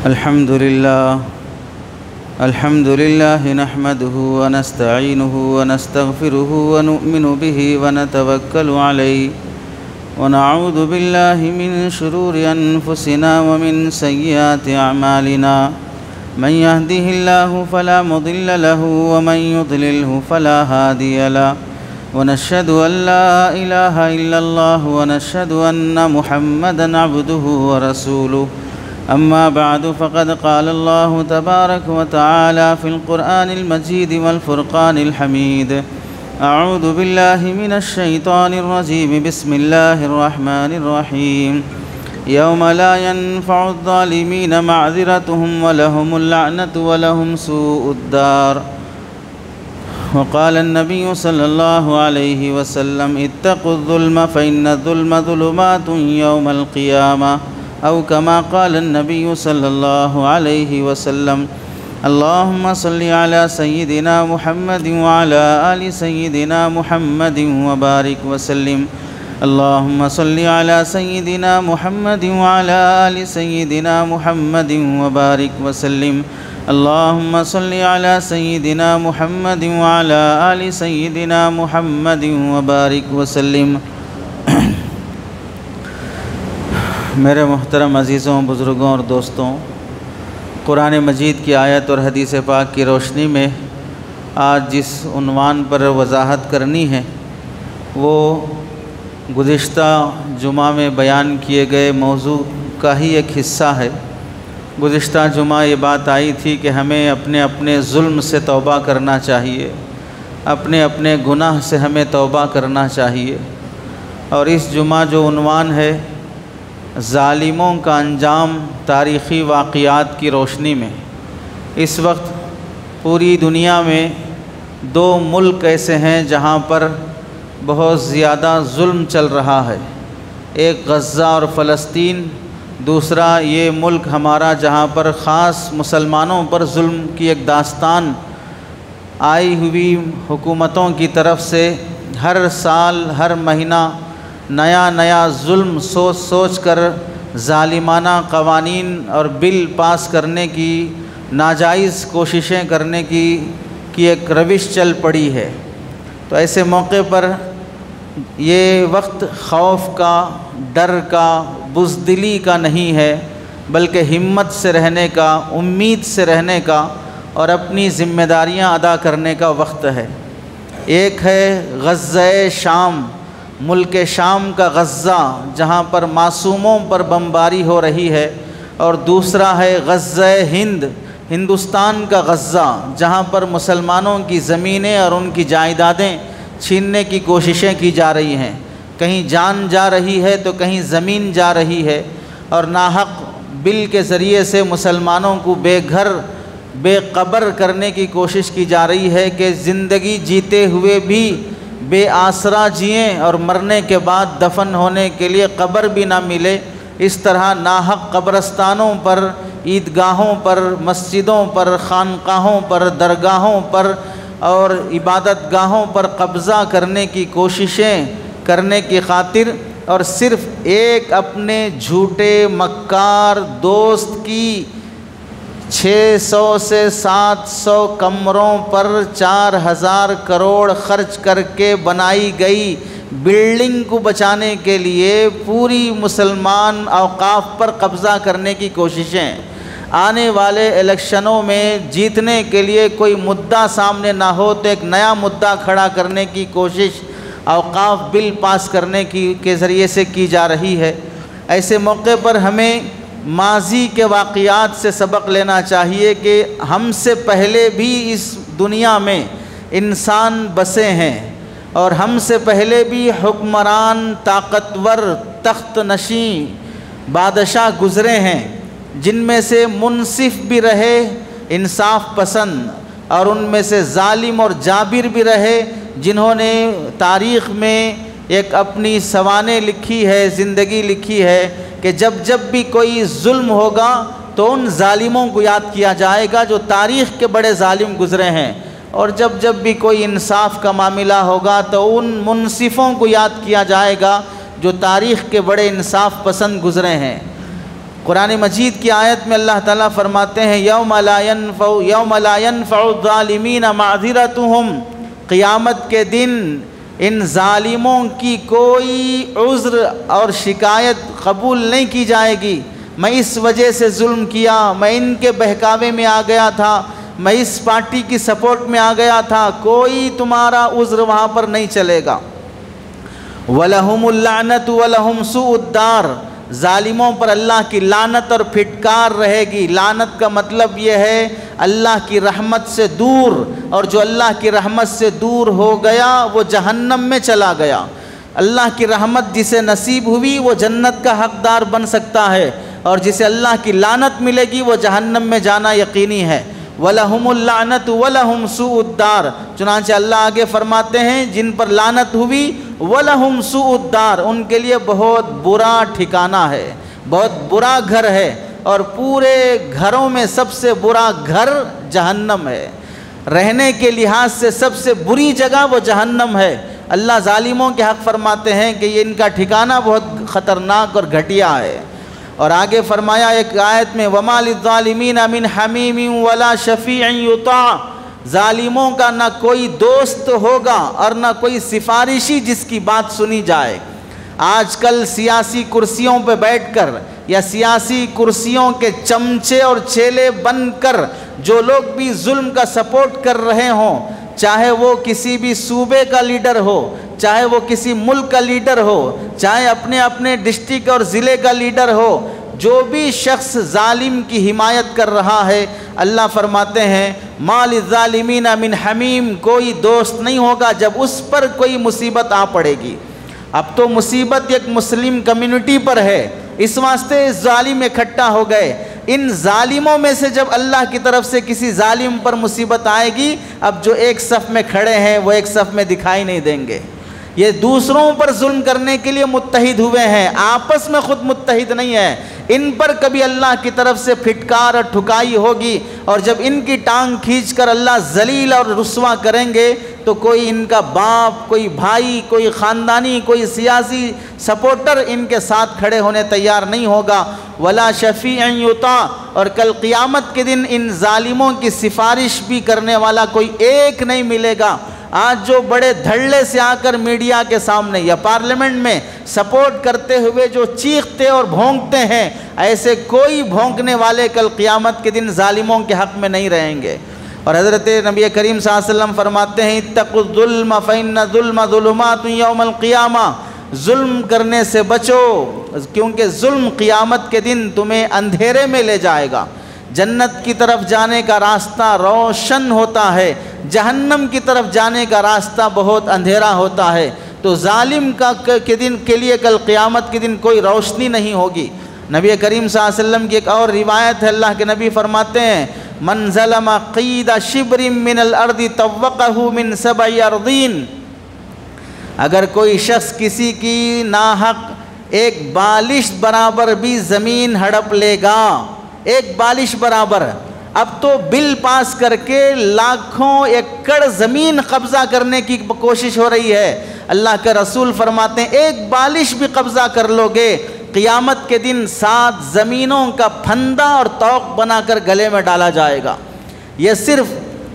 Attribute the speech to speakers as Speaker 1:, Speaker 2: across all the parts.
Speaker 1: الحمد لله نحمده ونستعينه ونستغفره ونؤمن به ونتوكل عليه ونعوذ بالله من شرور أنفسنا ومن سيئات أعمالنا من يهده الله فلا مضل له ومن يضلله فلا هادي له ونشهد أن لا إله إلا الله ونشهد أن محمدًا عبده ورسوله أما بعد فقد قال الله تبارك وتعالى في القرآن المجيد والفرقان الحميد أعوذ بالله من الشيطان الرجيم بسم الله الرحمن الرحيم يوم لا ينفع الظالمين معذرتهم ولهم اللعنة ولهم سوء الدار وقال النبي صلى الله عليه وسلم اتقوا الظلم فإن الظلم ظلمات يوم القيامة أو كما قال النبي صلى الله عليه وسلم اللهم صل على سيدنا محمد وعلى آل سيدنا محمد وبارك وسلم اللهم صل على سيدنا محمد وعلى آل سيدنا محمد وبارك وسلم اللهم صل على سيدنا محمد وعلى آل سيدنا محمد وبارك وسلم۔ میرے محترم عزیزوں، بزرگوں اور دوستوں، قرآن مجید کی آیت اور حدیث پاک کی روشنی میں آج جس عنوان پر وضاحت کرنی ہے وہ گزشتہ جمعہ میں بیان کیے گئے موضوع کا ہی ایک حصہ ہے۔ گزشتہ جمعہ یہ بات آئی تھی کہ ہمیں اپنے اپنے ظلم سے توبہ کرنا چاہیے، اپنے اپنے گناہ سے ہمیں توبہ کرنا چاہیے، اور اس جمعہ جو عنوان ہے ظالموں کا انجام تاریخی واقعات کی روشنی میں، اس وقت پوری دنیا میں دو ملک ایسے ہیں جہاں پر بہت زیادہ ظلم چل رہا ہے، ایک غزہ اور فلسطین، دوسرا یہ ملک ہمارا جہاں پر خاص مسلمانوں پر ظلم کی ایک داستان آئی ہوئی حکومتوں کی طرف سے ہر سال ہر مہینہ نیا ظلم سوچ کر ظالمانہ قوانین اور بل پاس کرنے کی ناجائز کوششیں کرنے کی ایک روش چل پڑی ہے۔ تو ایسے موقع پر یہ وقت خوف کا، ڈر کا، بزدلی کا نہیں ہے، بلکہ ہمت سے رہنے کا، امید سے رہنے کا اور اپنی ذمہ داریاں ادا کرنے کا وقت ہے۔ ایک ہے غزہ شام، ملک شام کا غزہ جہاں پر معصوموں پر بمباری ہو رہی ہے، اور دوسرا ہے غزہ ہند، ہندوستان کا غزہ جہاں پر مسلمانوں کی زمینیں اور ان کی جائیدادیں چھیننے کی کوششیں کی جا رہی ہیں، کہیں جان جا رہی ہے تو کہیں زمین جا رہی ہے، اور ناحق بل کے ذریعے سے مسلمانوں کو بے گھر بے قبر کرنے کی کوشش کی جا رہی ہے کہ زندگی جیتے ہوئے بھی بے آسرا جئیں اور مرنے کے بعد دفن ہونے کے لیے قبر بھی نہ ملے۔ اس طرح ناحق قبرستانوں پر، عیدگاہوں پر، مسجدوں پر، خانقاہوں پر، درگاہوں پر اور عبادت گاہوں پر قبضہ کرنے کی کوششیں کرنے کی خاطر، اور صرف ایک اپنے جھوٹے مکار دوست کی 600 سے 700 کمروں پر 4000 کروڑ خرچ کر کے بنائی گئی بلڈنگ کو بچانے کے لیے پوری مسلمان اوقاف پر قبضہ کرنے کی کوششیں، آنے والے الیکشنوں میں جیتنے کے لیے کوئی مدعا سامنے نہ ہو تو ایک نیا مدعا کھڑا کرنے کی کوشش اوقاف بل پاس کرنے کے ذریعے سے کی جا رہی ہے۔ ایسے موقع پر ہمیں ماضی کے واقعات سے سبق لینا چاہیے کہ ہم سے پہلے بھی اس دنیا میں انسان بسے ہیں، اور ہم سے پہلے بھی حکمران، طاقتور، تخت نشین بادشاہ گزرے ہیں، جن میں سے منصف بھی رہے، انصاف پسند، اور ان میں سے ظالم اور جابر بھی رہے، جنہوں نے تاریخ میں ایک اپنی سوانح لکھی ہے، زندگی لکھی ہے کہ جب بھی کوئی ظلم ہوگا تو ان ظالموں کو یاد کیا جائے گا جو تاریخ کے بڑے ظالم گزرے ہیں، اور جب بھی کوئی انصاف کا معاملہ ہوگا تو ان منصفوں کو یاد کیا جائے گا جو تاریخ کے بڑے انصاف پسند گزرے ہیں۔ قرآن مجید کی آیت میں اللہ تعالیٰ فرماتے ہیں یوم لا ينفع الظالمین معذرتهم، قیامت کے دن ان ظالموں کی کوئی عذر اور شکایت قبول نہیں کی جائے گی۔ میں اس وجہ سے ظلم کیا، میں ان کے بہکاوے میں آ گیا تھا، میں اس پارٹی کی سپورٹ میں آ گیا تھا، کوئی تمہارا عذر وہاں پر نہیں چلے گا۔ وَلَهُمُ اللَّعْنَةُ وَلَهُمْ سُوءُ الدَّارِ، ظالموں پر اللہ کی لعنت اور پھٹکار رہے گی۔ لعنت کا مطلب یہ ہے اللہ کی رحمت سے دور، اور جو اللہ کی رحمت سے دور ہو گیا وہ جہنم میں چلا گیا۔ اللہ کی رحمت جسے نصیب ہوئی وہ جنت کا حقدار بن سکتا ہے، اور جسے اللہ کی لعنت ملے گی وہ جہنم میں جانا یقینی ہے۔ وَلَهُمُ اللَّعْنَةُ وَلَهُمْ سُوءُ الدَّارِ، چنانچہ اللہ آگے فرماتے ہیں جن پر لعنت ہوئی وَلَهُمْ سُوءُ الدَّارِ، ان کے لیے بہت برا ٹھکانہ ہے، بہت برا گھر ہے، اور پورے گھروں میں سب سے برا گھر جہنم ہے۔ رہنے کے لحاظ سے سب سے بری جگہ وہ جہنم ہے۔ اللہ ظالموں کے حق فرماتے ہیں کہ یہ ان کا ٹھکانہ بہت خطرناک اور گھٹیا ہے۔ اور آگے فرمایا ایک آیت میں وَمَا لِلظَّالِمِينَ مِنْ حَمِيمٍ وَلَا شَفِيعٍ يُطَاعُ، ظالموں کا نہ کوئی دوست ہوگا اور نہ کوئی سفارشی جس کی بات سنی جائے۔ آج کل سیاسی کرسیوں پہ بیٹھ کر یا سیاسی کرسیوں کے چمچے اور چیلے بن کر جو لوگ بھی ظلم کا سپورٹ کر رہے ہوں، چاہے وہ کسی بھی صوبے کا لیڈر ہو، چاہے وہ کسی ملک کا لیڈر ہو، چاہے اپنے ڈسٹرکٹ اور ضلع کا لیڈر ہو، جو بھی شخص ظالم کی حمایت کر رہا ہے، اللہ فرماتے ہیں مَا لِلظَّالِمِينَ مِنْ حَمِيمٍ، کوئی دوست نہیں ہوگا جب اس پر کوئی مصیبت آ پڑے گی۔ اب تو مصیبت ایک مسلم کمیونٹی پر ہے، اس واسطے ظالم اکٹھا ہو گئے۔ ان ظالموں میں سے جب اللہ کی طرف سے کسی ظالم پر مصیبت آئے گی، اب جو ایک صف میں کھڑے ہیں وہ ایک صف میں دکھائی نہیں دیں گے۔ یہ دوسروں پر ظلم کرنے کے لیے متحد ہوئے ہیں، آپس میں خود متحد نہیں ہیں۔ ان پر کبھی اللہ کی طرف سے پھٹکار اور ٹھکائی ہوگی، اور جب ان کی ٹانگ کھینچ کر اللہ ذلیل اور رسوا کریں گے تو کوئی ان کا باپ، کوئی بھائی، کوئی خاندانی، کوئی سیاسی سپورٹر ان کے ساتھ کھڑے ہونے تیار نہیں ہوگا۔ وَلَا شَفِيعٍ يُطَاعُ، اور کل قیامت کے دن ان ظالموں کی سفارش بھی کرنے والا کوئی ایک نہیں ملے گا۔ آج جو بڑے دھڑلے سے آ کر میڈیا کے سامنے یا پارلیمنٹ میں سپورٹ کرتے ہوئے جو چیختے اور بھونکتے ہیں، ایسے کوئی بھونکنے والے کل قیامت کے دن ظالموں کے حق میں نہیں رہیں گے۔ اور حضرت نبی کریم صلی اللہ علیہ وسلم فرماتے ہیں اتقوا الظلم فإن الظلم ظلمات یوم القیامہ، ظلم کرنے سے بچو کیونکہ ظلم قیامت کے دن تمہیں اندھیرے میں لے جائے گا۔ جنت کی طرف جانے کا راستہ روشن ہوتا ہے، جہنم کی طرف جانے کا راستہ بہت اندھیرا ہوتا ہے۔ تو ظالم کے دن کے لیے کل قیامت کے دن کوئی روشنی نہیں ہوگی۔ نبی کریم صلی اللہ علیہ وسلم کی ایک اور روایت ہے، اللہ کے نبی فرماتے ہیں من ظلم قید شبر من الارض طوقہ من 7 ارضین، اگر کوئی شخص کسی کی ناحق ایک بالش برابر بھی زمین ہڑپ لے گا، ایک بالش برابر، اب تو بل پاس کر کے لاکھوں ایکڑ زمین قبضہ کرنے کی کوشش ہو رہی ہے۔ اللہ کے رسول فرماتے ہیں ایک بالش بھی قبضہ کر لو گے، قیامت کے دن 7 زمینوں کا پھندا اور طوق بنا کر گلے میں ڈالا جائے گا۔ یہ صرف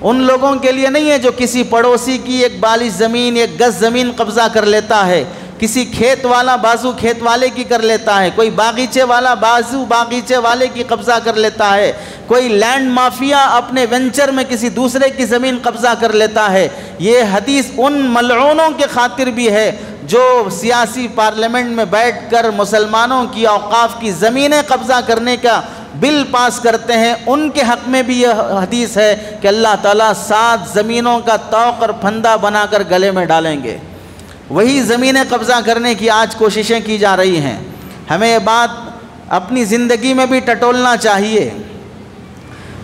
Speaker 1: ان لوگوں کے لیے نہیں ہے جو کسی پڑوسی کی ایک بالش زمین، ایک گز زمین قبضہ کر لیتا ہے، کسی کھیت والا بازو کھیت والے کی کر لیتا ہے، کوئی باغیچے والا بازو باغیچے والے کی قبضہ کر لیتا ہے، کوئی لینڈ مافیا اپنے وینچر میں کسی دوسرے کی زمین قبضہ کر لیتا ہے۔ یہ حدیث ان ملعونوں کے خاطر بھی ہے جو سیاسی پارلیمنٹ میں بیٹھ کر مسلمانوں کی اوقاف کی زمینیں قبضہ کرنے کا بل پاس کرتے ہیں، ان کے حق میں بھی یہ حدیث ہے کہ اللہ تعالیٰ 7 زمینوں کا طوق اور پھندا بنا کر گلے میں ڈالیں گے۔ وہی زمینیں قبضہ کرنے کی آج کوششیں کی جا رہی ہیں۔ ہمیں یہ بات اپنی زندگی میں بھی ٹٹولنا چاہیے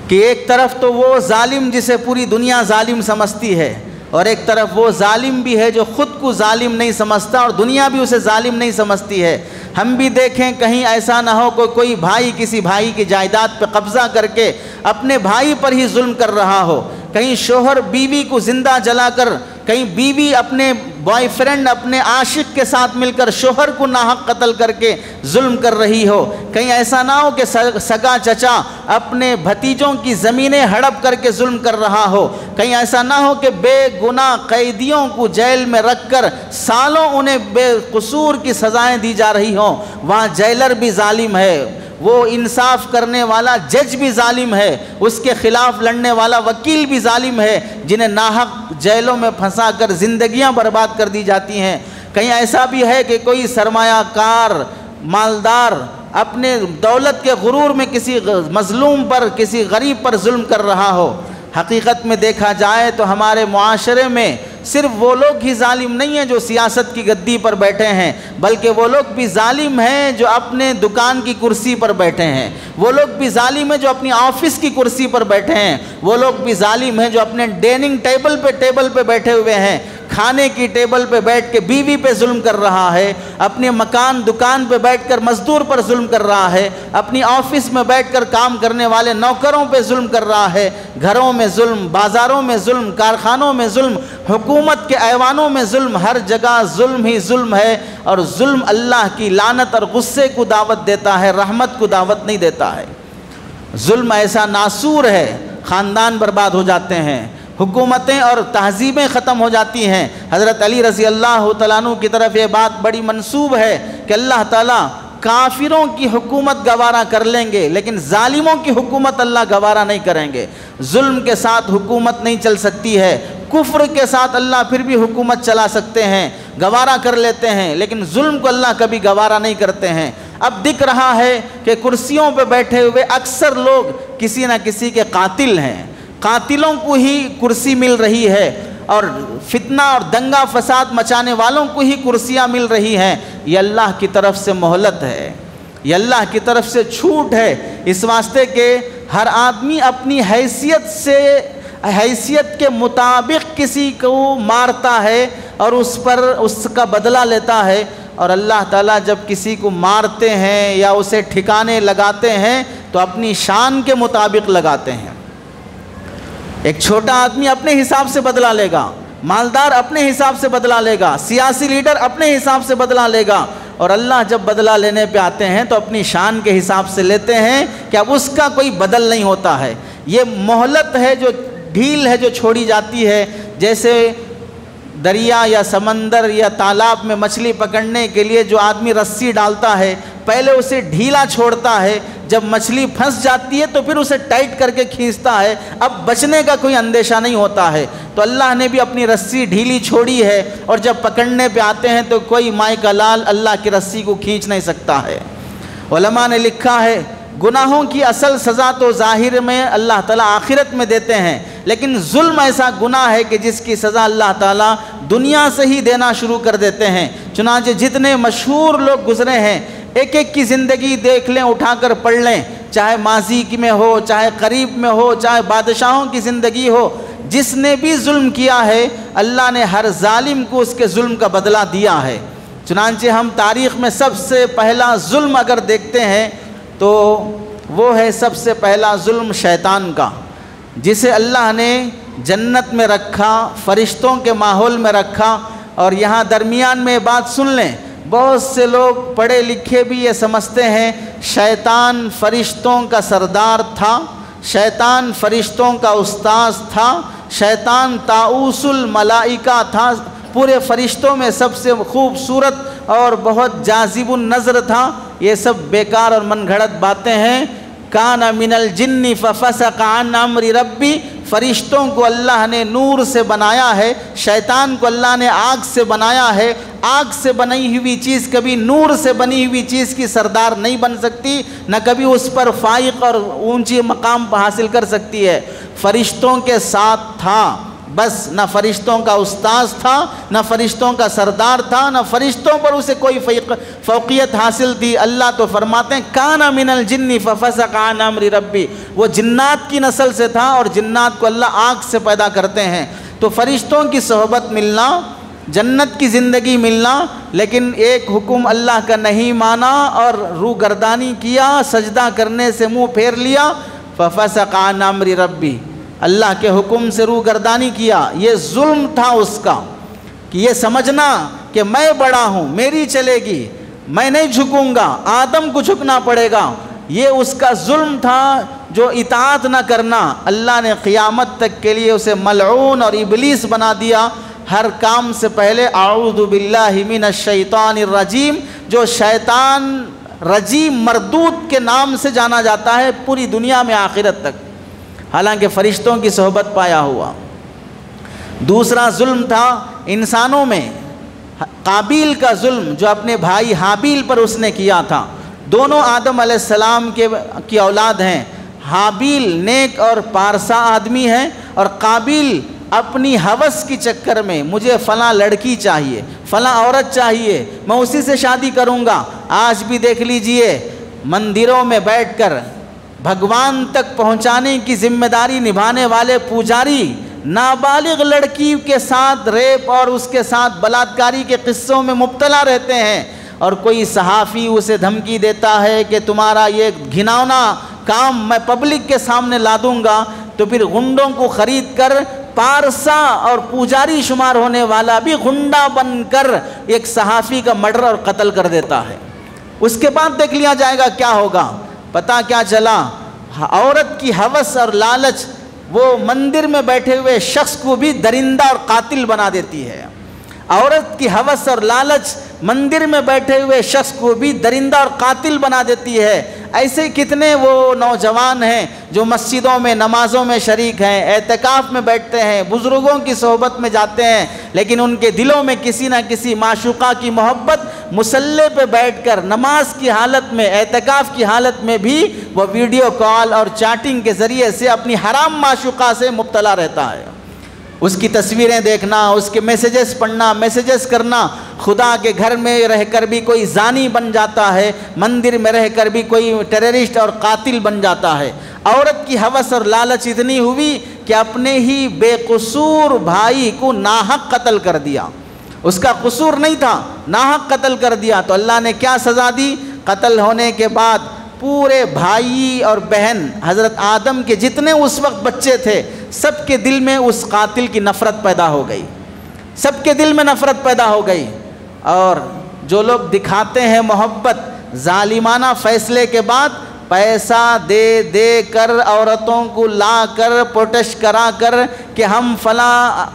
Speaker 1: کہ ایک طرف تو وہ ظالم جسے پوری دنیا ظالم سمجھتی ہے، اور ایک طرف وہ ظالم بھی ہے جو خود کو ظالم نہیں سمجھتا اور دنیا بھی اسے ظالم نہیں سمجھتی ہے۔ ہم بھی دیکھیں کہیں ایسا نہ ہو کوئی بھائی کسی بھائی کی جائیداد پہ قبضہ کر کے اپنے بھائی پر ہی ظلم کر رہا ہو، کہیں شوہر بیوی کو زندہ جلا کر، کہیں بیوی اپنے بوائے فرینڈ اپنے عاشق کے ساتھ مل کر شوہر کو ناحق قتل کر کے ظلم کر رہی ہو، کہیں ایسا نہ ہو کہ سگا چچا اپنے بھتیجوں کی زمینیں ہڑپ کر کے ظلم کر رہا ہو، کہیں ایسا نہ ہو کہ بے گناہ قیدیوں کو جیل میں رکھ کر سالوں انہیں بے قصور کی سزائیں دی جا رہی ہوں، وہاں جیلر بھی ظالم ہے، وہ انصاف کرنے والا جج بھی ظالم ہے، اس کے خلاف لڑنے والا وکیل بھی ظالم ہے، جنہیں ناحق جیلوں میں پھنسا کر زندگیاں برباد کر دی جاتی ہیں۔ کہیں ایسا بھی ہے کہ کوئی سرمایہ کار مالدار اپنے دولت کے غرور میں کسی مظلوم پر، کسی غریب پر ظلم کر رہا ہو۔ حقیقت میں دیکھا جائے تو ہمارے معاشرے میں صرف وہ لوگ ہی ظالم نہیں ہیں جو سیاست کی گدی پر بیٹھے ہیں، بلکہ وہ لوگ بھی ظالم ہیں جو اپنے دکان کی کرسی پر بیٹھے ہیں، وہ لوگ بھی ظالم ہیں جو اپنی آفس کی کرسی پر بیٹھے ہیں، وہ لوگ بھی ظالم ہیں جو اپنے ڈائننگ ٹیبل پہ بیٹھے ہوئے ہیں، کھانے کی ٹیبل پہ بیٹھ کے بیوی پہ ظلم کر رہا ہے، اپنے مکان دکان پہ بیٹھ کر مزدور پر ظلم کر رہا ہے، اپنی آفس میں بیٹھ کر کام کرنے والے نوکروں پہ ظلم کر رہا ہے، گھروں میں ظلم، بازاروں میں ظلم، کارخانوں میں ظلم، حکومت کے ایوانوں میں ظلم، ہر جگہ ظلم ہی ظلم ہے، اور ظلم اللہ کی لعنت اور غصے کو دعوت دیتا ہے، رحمت کو دعوت نہیں دیتا ہے۔ ظلم ایسا ناسور ہے، خاندان برباد ہو جاتے ہیں، حکومتیں اور تہذیبیں ختم ہو جاتی ہیں۔ حضرت علی رضی اللہ تعالیٰ عنہ کی طرف یہ بات بڑی منسوب ہے کہ اللہ تعالیٰ کافروں کی حکومت گوارا کر لیں گے لیکن ظالموں کی حکومت اللہ گوارا نہیں کریں گے۔ ظلم کے ساتھ حکومت نہیں چل سکتی ہے، کفر کے ساتھ اللہ پھر بھی حکومت چلا سکتے ہیں، گوارا کر لیتے ہیں، لیکن ظلم کو اللہ کبھی گوارا نہیں کرتے ہیں۔ اب دکھ رہا ہے کہ کرسیوں پہ بیٹھے ہوئے اکثر لوگ کسی نہ کسی کے قاتل ہیں، قاتلوں کو ہی کرسی مل رہی ہے، اور فتنہ اور دنگا فساد مچانے والوں کو ہی کرسیاں مل رہی ہیں۔ یہ اللہ کی طرف سے مہلت ہے، یہ اللہ کی طرف سے چھوٹ ہے، اس واسطے کہ ہر آدمی اپنی حیثیت کے مطابق کسی کو مارتا ہے اور اس کا بدلہ لیتا ہے، اور اللہ تعالیٰ جب کسی کو مارتے ہیں یا اسے ٹھکانے لگاتے ہیں تو اپنی شان کے مطابق لگاتے ہیں۔ ایک چھوٹا آدمی اپنے حساب سے بدلہ لے گا، مالدار اپنے حساب سے بدلہ لے گا، سیاسی لیڈر اپنے حساب سے بدلہ لے گا، اور اللہ جب بدلہ لینے پہ آتے ہیں تو اپنی شان کے حساب سے لیتے ہیں کہ اب اس کا کوئی بدل نہیں ہوتا ہے۔ یہ مہلت ہے، جو ڈھیل ہے جو چھوڑی جاتی ہے، جیسے دریا یا سمندر یا تالاب میں مچھلی پکڑنے کے لیے جو آدمی رسی ڈالتا ہے پہلے اسے ڈھیلا چھوڑتا ہے، جب مچھلی پھنس جاتی ہے تو پھر اسے ٹائٹ کر کے کھینچتا ہے، اب بچنے کا کوئی اندیشہ نہیں ہوتا ہے۔ تو اللہ نے بھی اپنی رسی ڈھیلی چھوڑی ہے، اور جب پکڑنے پہ آتے ہیں تو کوئی مائی کا لال اللہ کی رسی کو کھینچ نہیں سکتا ہے۔ علماء نے لکھا ہے گناہوں کی اصل سزا تو ظاہر میں اللہ تعالیٰ آخرت میں دیتے ہیں، لیکن ظلم ایسا گناہ ہے کہ جس کی سزا اللہ تعالیٰ دنیا سے ہی دینا شروع کر دیتے ہیں۔ چنانچہ جتنے مشہور لوگ گزرے ہیں، ایک ایک کی زندگی دیکھ لیں، اٹھا کر پڑھ لیں، چاہے ماضی میں ہو، چاہے قریب میں ہو، چاہے بادشاہوں کی زندگی ہو، جس نے بھی ظلم کیا ہے اللہ نے ہر ظالم کو اس کے ظلم کا بدلہ دیا ہے۔ چنانچہ ہم تاریخ میں سب سے پہلا ظلم اگر دیکھتے ہیں تو وہ ہے سب سے پہلا ظلم شیطان کا، جسے اللہ نے جنت میں رکھا، فرشتوں کے ماحول میں رکھا۔ اور یہاں درمیان میں بات سن لیں، بہت سے لوگ پڑھے لکھے بھی یہ سمجھتے ہیں شیطان فرشتوں کا سردار تھا، شیطان فرشتوں کا استاذ تھا، شیطان طاؤس الملائکہ تھا، پورے فرشتوں میں سب سے خوبصورت اور بہت جاذب النظر تھا۔ یہ سب بیکار اور من گھڑت باتیں ہیں۔ کان من الجن ففسق عن امر ربی، فرشتوں کو اللہ نے نور سے بنایا ہے، شیطان کو اللہ نے آگ سے بنایا ہے۔ آگ سے بنی ہوئی چیز کبھی نور سے بنی ہوئی چیز کی سردار نہیں بن سکتی، نہ کبھی اس پر فائق اور اونچی مقام حاصل کر سکتی ہے۔ فرشتوں کے ساتھ تھا، بس نہ فرشتوں کا استاذ تھا، نہ فرشتوں کا سردار تھا، نہ فرشتوں پر اسے کوئی فوقیت حاصل تھی۔ اللہ تو فرماتے ہیں کان من الجن ففسق عن امر ربی، وہ جنات کی نسل سے تھا، اور جنات کو اللہ آگ سے پیدا کرتے ہیں۔ تو فرشتوں کی صحبت ملنا، جنت کی زندگی ملنا، لیکن ایک حکم اللہ کا نہیں مانا اور روگردانی کیا، سجدہ کرنے سے منہ پھیر لیا، ففسق عن امر ربی، اللہ کے حکم سے روگردانی کیا، یہ ظلم تھا اس کا۔ کہ یہ سمجھنا کہ میں بڑا ہوں، میری چلے گی، میں نہیں جھکوں گا، آدم کو جھکنا پڑے گا، یہ اس کا ظلم تھا جو اطاعت نہ کرنا۔ اللہ نے قیامت تک کے لیے اسے ملعون اور ابلیس بنا دیا۔ ہر کام سے پہلے اعوذ باللہ من الشیطان الرجیم، جو شیطان رجیم مردود کے نام سے جانا جاتا ہے پوری دنیا میں آخرت تک، حالانکہ فرشتوں کی صحبت پایا ہوا۔ دوسرا ظلم تھا انسانوں میں قابیل کا ظلم، جو اپنے بھائی حابیل پر اس نے کیا تھا۔ دونوں آدم علیہ السلام کی اولاد ہیں۔ حابیل نیک اور پارسا آدمی ہے، اور قابیل اپنی ہوس کی چکر میں مجھے فلاں لڑکی چاہیے، فلاں عورت چاہیے، میں اسی سے شادی کروں گا۔ آج بھی دیکھ لیجئے مندروں میں بیٹھ کر بھگوان تک پہنچانے کی ذمہ داری نبھانے والے پجاری نابالغ لڑکی کے ساتھ ریپ اور اس کے ساتھ بلاತ್ಕಾری کے قصوں میں مبتلا رہتے ہیں، اور کوئی صحافی اسے دھمکی دیتا ہے کہ تمہارا یہ گھناؤنا کام میں پبلک کے سامنے لا دوں گا، تو پھر غنڈوں کو خرید کر پارسا اور پجاری شمار ہونے والا بھی غنڈا بن کر ایک صحافی کا مرڈر اور قتل کر دیتا ہے۔ اس کے بعد دیکھ لیا جائے گا کیا ہوگا۔ پتہ کیا چلا؟ عورت کی ہوس اور لالچ وہ مندر میں بیٹھے ہوئے شخص کو بھی درندہ اور قاتل بنا دیتی ہے۔ عورت کی ہوس اور لالچ مندر میں بیٹھے ہوئے شخص کو بھی درندہ اور قاتل بنا دیتی ہے۔ ایسے کتنے وہ نوجوان ہیں جو مسجدوں میں نمازوں میں شریک ہیں، اعتکاف میں بیٹھتے ہیں، بزرگوں کی صحبت میں جاتے ہیں، لیکن ان کے دلوں میں کسی نہ کسی معشوقہ کی محبت، مصلی پہ بیٹھ کر نماز کی حالت میں، اعتکاف کی حالت میں بھی وہ ویڈیو کال اور چیٹنگ کے ذریعے سے اپنی حرام معشوقہ سے مبتلا رہتا ہے۔ اس کی تصویریں دیکھنا، اس کے میسیجز پڑھنا، میسیجز کرنا۔ خدا کے گھر میں رہ کر بھی کوئی زانی بن جاتا ہے، مندر میں رہ کر بھی کوئی ٹیررسٹ اور قاتل بن جاتا ہے۔ عورت کی ہوس اور لالچ اتنی ہوئی کہ اپنے ہی بے قصور بھائی کو ناحق قتل کر دیا۔ اس کا قصور نہیں تھا، ناحق قتل کر دیا۔ تو اللہ نے کیا سزا دی؟ قتل ہونے کے بعد پورے بھائی اور بہن حضرت آدم کے جتنے اس وقت بچے تھے، سب کے دل میں اس قاتل کی نفرت پیدا ہو گئی، سب کے دل میں نفرت پیدا ہو گئی۔ اور جو لوگ دکھاتے ہیں محبت، ظالمانہ فیصلے کے بعد پیسہ دے دے کر عورتوں کو لا کر پروٹیسٹ کرا کر کہ ہم فلاں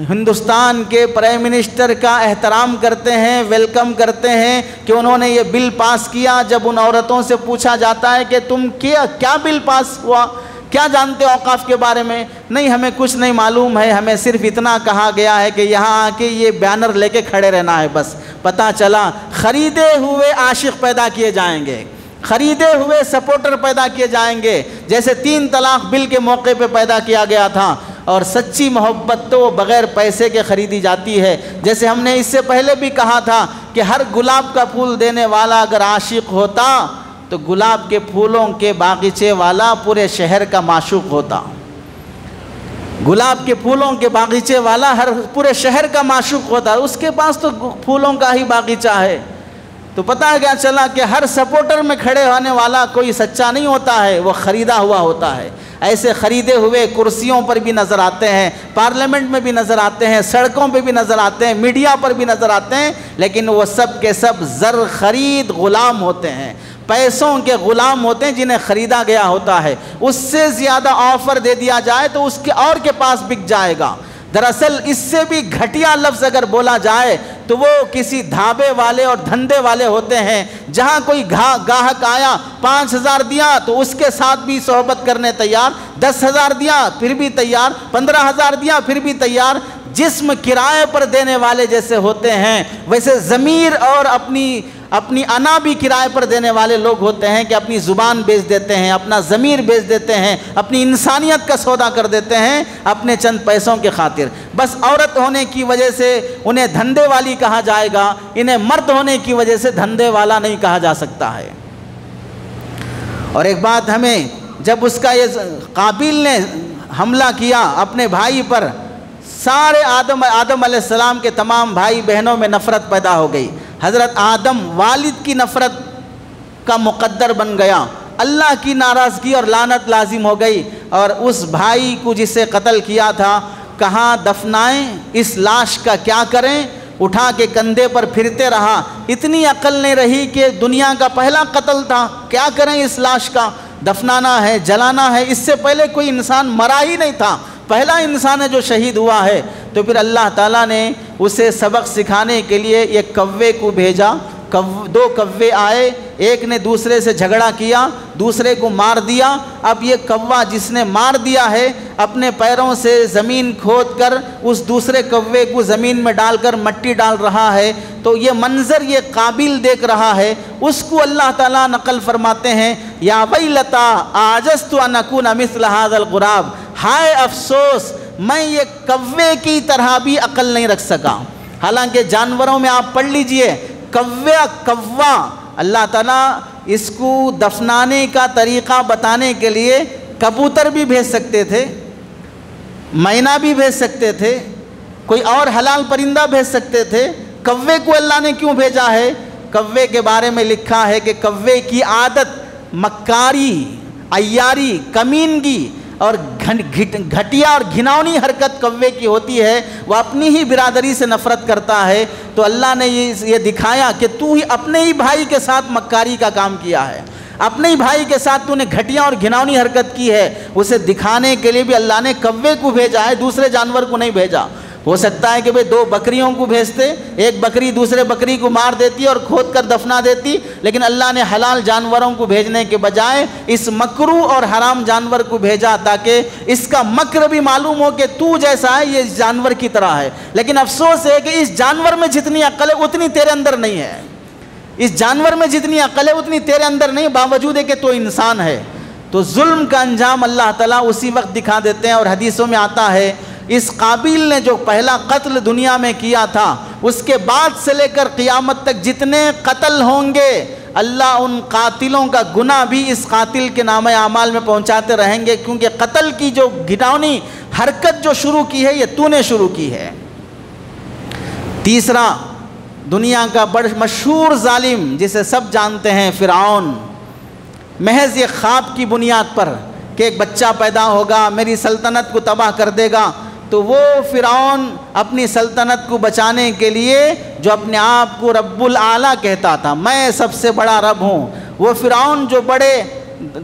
Speaker 1: ہندوستان کے پرائم منسٹر کا احترام کرتے ہیں، ویلکم کرتے ہیں کہ انہوں نے یہ بل پاس کیا۔ جب ان عورتوں سے پوچھا جاتا ہے کہ تم کیا بل پاس ہوا، کیا جانتے ہو اوقاف کے بارے میں؟ نہیں، ہمیں کچھ نہیں معلوم ہے، ہمیں صرف اتنا کہا گیا ہے کہ یہاں آ کے یہ بینر لے کے کھڑے رہنا ہے بس۔ پتہ چلا خریدے ہوئے عاشق پیدا کیے جائیں گے، خریدے ہوئے سپورٹر پیدا کیے جائیں گے، جیسے 3 طلاق بل کے موقع پہ پیدا کیا گیا تھا۔ اور سچی محبت تو بغیر پیسے کے خریدی جاتی ہے۔ جیسے ہم نے اس سے پہلے بھی کہا تھا کہ ہر گلاب کا پھول دینے والا اگر عاشق ہوتا تو گلاب کے پھولوں کے باغیچے والا پورے شہر کا معشوق ہوتا۔ گلاب کے پھولوں کے باغیچے والا پورے شہر کا معشوق ہوتا، اس کے پاس تو پھولوں کا ہی باغیچہ ہے۔ تو پتہ ہے کیا چلا کہ ہر سپورٹر میں کھڑے ہونے والا کوئی سچا نہیں ہوتا ہے، وہ خریدا ہوا ہوتا ہے۔ ایسے خریدے ہوئے کرسیوں پر بھی نظر آتے ہیں، پارلیمنٹ میں بھی نظر آتے ہیں، سڑکوں پہ بھی نظر آتے ہیں، میڈیا پر بھی نظر آتے ہیں، لیکن وہ سب کے سب زر خرید غلام ہوتے ہیں، پیسوں کے غلام ہوتے ہیں جنہیں خریدا گیا ہوتا ہے۔ اس سے زیادہ آفر دے دیا جائے تو اس کے اور کے پاس بک جائے گا۔ دراصل اس سے بھی گھٹیا لفظ اگر بولا جائے تو وہ کسی دھابے والے اور دھندے والے ہوتے ہیں، جہاں کوئی گاہک آیا 5,000 دیا تو اس کے ساتھ بھی صحبت کرنے تیار، 10,000 دیا پھر بھی تیار، 15,000 دیا پھر بھی تیار۔ جسم کرائے پر دینے والے جیسے ہوتے ہیں، ویسے ضمیر اور اپنی انا بھی کرائے پر دینے والے لوگ ہوتے ہیں کہ اپنی زبان بیچ دیتے ہیں، اپنا ضمیر بیچ دیتے ہیں، اپنی انسانیت کا سودا کر دیتے ہیں اپنے چند پیسوں کے خاطر۔ بس عورت ہونے کی وجہ سے انہیں دھندے والی کہا جائے گا، انہیں مرد ہونے کی وجہ سے دھندے والا نہیں کہا جا سکتا ہے۔ اور ایک بات ہمیں، جب اس کا یہ قابیل نے حملہ کیا اپنے بھائی پر، سارے آدم علیہ السلام کے تمام بھائی بہنوں میں نفرت پیدا ہو گئی۔ حضرت آدم والد کی نفرت کا مقدر بن گیا، اللہ کی ناراضگی اور لعنت لازم ہو گئی، اور اس بھائی کو جسے قتل کیا تھا کہاں دفنائیں، اس لاش کا کیا کریں، اٹھا کے کندھے پر پھرتے رہا۔ اتنی عقل نہیں رہی کہ دنیا کا پہلا قتل تھا، کیا کریں اس لاش کا، دفنانا ہے، جلانا ہے۔ اس سے پہلے کوئی انسان مرا ہی نہیں تھا، پہلا انسان ہے جو شہید ہوا ہے۔ تو پھر اللہ تعالیٰ نے اسے سبق سکھانے کے لیے ایک کوے کو بھیجا۔ دو کوے آئے، ایک نے دوسرے سے جھگڑا کیا، دوسرے کو مار دیا۔ اب یہ کوا جس نے مار دیا ہے اپنے پیروں سے زمین کھود کر اس دوسرے کوے کو زمین میں ڈال کر مٹی ڈال رہا ہے۔ تو یہ منظر یہ قابل دیکھ رہا ہے، اس کو اللہ تعالیٰ نقل فرماتے ہیں، یا ویلتا عجزت ان اکون مثل ھذا الغراب، ہائے افسوس میں یہ کوے کی طرح بھی عقل نہیں رکھ سکا۔ حالانکہ جانوروں میں آپ پڑھ لیجئے، کوا اللہ تعالیٰ اس کو دفنانے کا طریقہ بتانے کے لیے کبوتر بھی بھیج سکتے تھے، مینا بھی بھیج سکتے تھے، کوئی اور حلال پرندہ بھیج سکتے تھے۔ کوے کو اللہ نے کیوں بھیجا ہے؟ کوے کے بارے میں لکھا ہے کہ کوے کی عادت مکاری، عیاری، کمینگی اور گھٹیا اور گھناؤنی حرکت کوے کی ہوتی ہے، وہ اپنی ہی برادری سے نفرت کرتا ہے۔ تو اللہ نے یہ دکھایا کہ تو ہی اپنے ہی بھائی کے ساتھ مکاری کا کام کیا ہے، اپنے ہی بھائی کے ساتھ تو نے گھٹیا اور گھناؤنی حرکت کی ہے۔ اسے دکھانے کے لیے بھی اللہ نے کوے کو بھیجا ہے، دوسرے جانور کو نہیں بھیجا۔ ہو سکتا ہے کہ بھئی دو بکریوں کو بھیجتے، ایک بکری دوسرے بکری کو مار دیتی اور کھود کر دفنا دیتی، لیکن اللہ نے حلال جانوروں کو بھیجنے کے بجائے اس مکروہ اور حرام جانور کو بھیجا تاکہ اس کا مکر بھی معلوم ہو کہ تو جیسا ہے یہ اس جانور کی طرح ہے۔ لیکن افسوس ہے کہ اس جانور میں جتنی عقل ہے اتنی تیرے اندر نہیں ہے، اس جانور میں جتنی عقل ہے اتنی تیرے اندر نہیں، باوجود ہے کہ تو انسان ہے۔ تو ظلم کا انجام اللہ تعالیٰ اسی وقت دکھا دیتے ہیں، اور حدیثوں میں آتا ہے اس قابیل نے جو پہلا قتل دنیا میں کیا تھا، اس کے بعد سے لے کر قیامت تک جتنے قتل ہوں گے اللہ ان قاتلوں کا گناہ بھی اس قاتل کے نامہ اعمال میں پہنچاتے رہیں گے، کیونکہ قتل کی جو گھناؤنی حرکت جو شروع کی ہے یہ تو نے شروع کی ہے۔ تیسرا، دنیا کا بڑا مشہور ظالم جسے سب جانتے ہیں، فرعون، محض یہ خواب کی بنیاد پر کہ ایک بچہ پیدا ہوگا میری سلطنت کو تباہ کر دے گا، تو وہ فرعون اپنی سلطنت کو بچانے کے لیے جو اپنے آپ کو رب العالی کہتا تھا، میں سب سے بڑا رب ہوں، وہ فرعون جو بڑے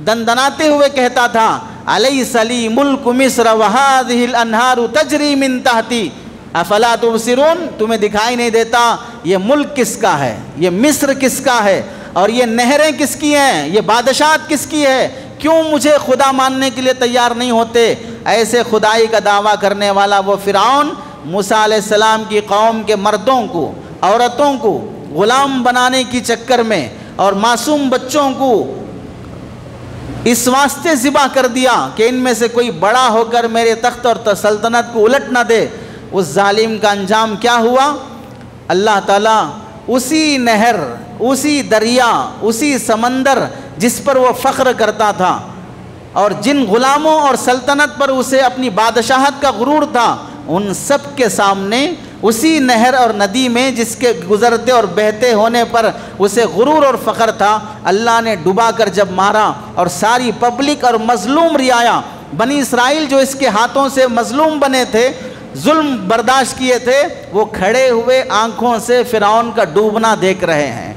Speaker 1: دندناتے ہوئے کہتا تھا الیس لی ملک مصر وہذہ الانہار تجری من تحتی افلا تبصرون، تمہیں دکھائی نہیں دیتا یہ ملک کس کا ہے، یہ مصر کس کا ہے، اور یہ نہریں کس کی ہیں، یہ بادشاہت کس کی ہے، کیوں مجھے خدا ماننے کے لیے تیار نہیں ہوتے؟ ایسے خدائی کا دعویٰ کرنے والا وہ فرعون موسیٰ علیہ السلام کی قوم کے مردوں کو، عورتوں کو غلام بنانے کی چکر میں اور معصوم بچوں کو اس واسطے ذبح کر دیا کہ ان میں سے کوئی بڑا ہو کر میرے تخت اور سلطنت کو الٹ نہ دے۔ اس ظالم کا انجام کیا ہوا؟ اللہ تعالیٰ اسی نہر، اسی دریا، اسی سمندر جس پر وہ فخر کرتا تھا اور جن غلاموں اور سلطنت پر اسے اپنی بادشاہت کا غرور تھا، ان سب کے سامنے اسی نہر اور ندی میں جس کے گزرتے اور بہتے ہونے پر اسے غرور اور فخر تھا، اللہ نے ڈبا کر جب مارا اور ساری پبلک اور مظلوم رعایا، بنی اسرائیل جو اس کے ہاتھوں سے مظلوم بنے تھے، ظلم برداشت کیے تھے، وہ کھڑے ہوئے آنکھوں سے فرعون کا ڈوبنا دیکھ رہے ہیں۔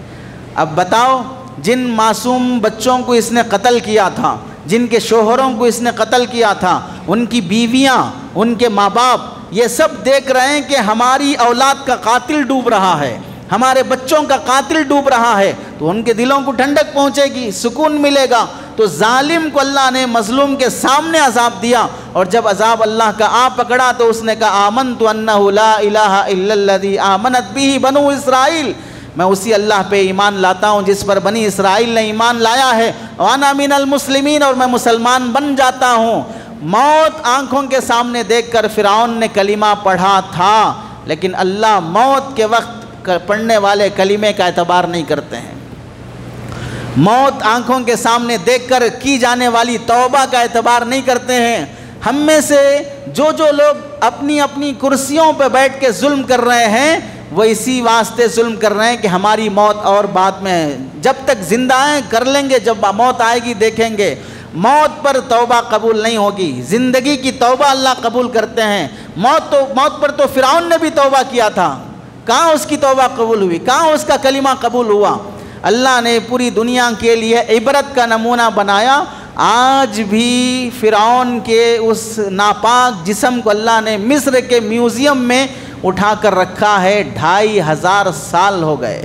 Speaker 1: اب بتاؤ، جن معصوم بچوں کو اس نے قتل کیا تھا، جن کے شوہروں کو اس نے قتل کیا تھا، ان کی بیویاں، ان کے ماں باپ، یہ سب دیکھ رہے ہیں کہ ہماری اولاد کا قاتل ڈوب رہا ہے، ہمارے بچوں کا قاتل ڈوب رہا ہے، تو ان کے دلوں کو ٹھنڈک پہنچے گی، سکون ملے گا۔ تو ظالم کو اللہ نے مظلوم کے سامنے عذاب دیا، اور جب عذاب اللہ کا آ پکڑا تو اس نے کہا آمنت انہ لا الہ الا الذی آمنت بہ بنو اسرائیل، میں اسی اللہ پہ ایمان لاتا ہوں جس پر بنی اسرائیل نے ایمان لایا ہے، وانا من المسلمین، اور میں مسلمان بن جاتا ہوں۔ موت آنکھوں کے سامنے دیکھ کر فرعون نے کلمہ پڑھا تھا، لیکن اللہ موت کے وقت پڑھنے والے کلمے کا اعتبار نہیں کرتے ہیں، موت آنکھوں کے سامنے دیکھ کر کی جانے والی توبہ کا اعتبار نہیں کرتے ہیں۔ ہم میں سے جو لوگ اپنی اپنی کرسیوں پہ بیٹھ کے ظلم کر رہے ہیں، وہ اسی واسطے ظلم کر رہے ہیں کہ ہماری موت اور بعد میں ہے، جب تک زندہ ہیں کر لیں گے، جب موت آئے گی دیکھیں گے۔ موت پر توبہ قبول نہیں ہوگی، زندگی کی توبہ اللہ قبول کرتے ہیں۔ موت پر تو فرعون نے بھی توبہ کیا تھا، کہاں اس کی توبہ قبول ہوئی، کہاں اس کا کلمہ قبول ہوا؟ اللہ نے پوری دنیا کے لیے عبرت کا نمونہ بنایا۔ آج بھی فرعون کے اس ناپاک جسم کو اللہ نے مصر کے میوزیم میں اٹھا کر رکھا ہے۔ 2500 سال ہو گئے،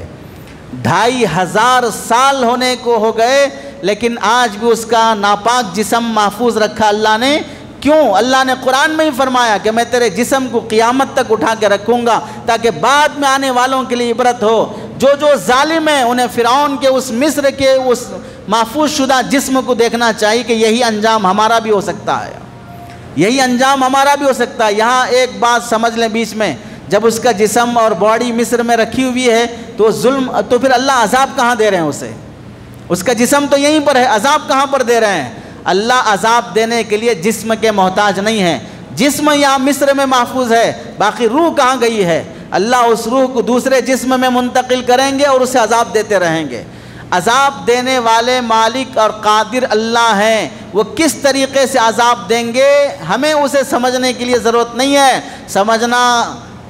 Speaker 1: 2500 سال ہونے کو ہو گئے، لیکن آج بھی اس کا ناپاک جسم محفوظ رکھا اللہ نے۔ کیوں؟ اللہ نے قرآن میں ہی فرمایا کہ میں تیرے جسم کو قیامت تک اٹھا کے رکھوں گا تاکہ بعد میں آنے والوں کے لیے عبرت ہو۔ جو ظالم ہیں انہیں فرعون کے اس مصر کے اس محفوظ شدہ جسم کو دیکھنا چاہیے کہ یہی انجام ہمارا بھی ہو سکتا ہے، یہی انجام ہمارا بھی ہو سکتا ہے۔ یہاں ایک بات سمجھ لیں بیچ میں، جب اس کا جسم اور باڈی مصر میں رکھی ہوئی ہے تو ظلم، تو پھر اللہ عذاب کہاں دے رہے ہیں اسے؟ اس کا جسم تو یہیں پر ہے، عذاب کہاں پر دے رہے ہیں؟ اللہ عذاب دینے کے لیے جسم کے محتاج نہیں ہے۔ جسم یہاں مصر میں محفوظ ہے، باقی روح کہاں گئی ہے؟ اللہ اس روح کو دوسرے جسم میں منتقل کریں گے اور اسے عذاب دیتے رہیں گے۔ عذاب دینے والے مالک اور قادر اللہ ہیں، وہ کس طریقے سے عذاب دیں گے ہمیں اسے سمجھنے کے لیے ضرورت نہیں ہے۔ سمجھنا،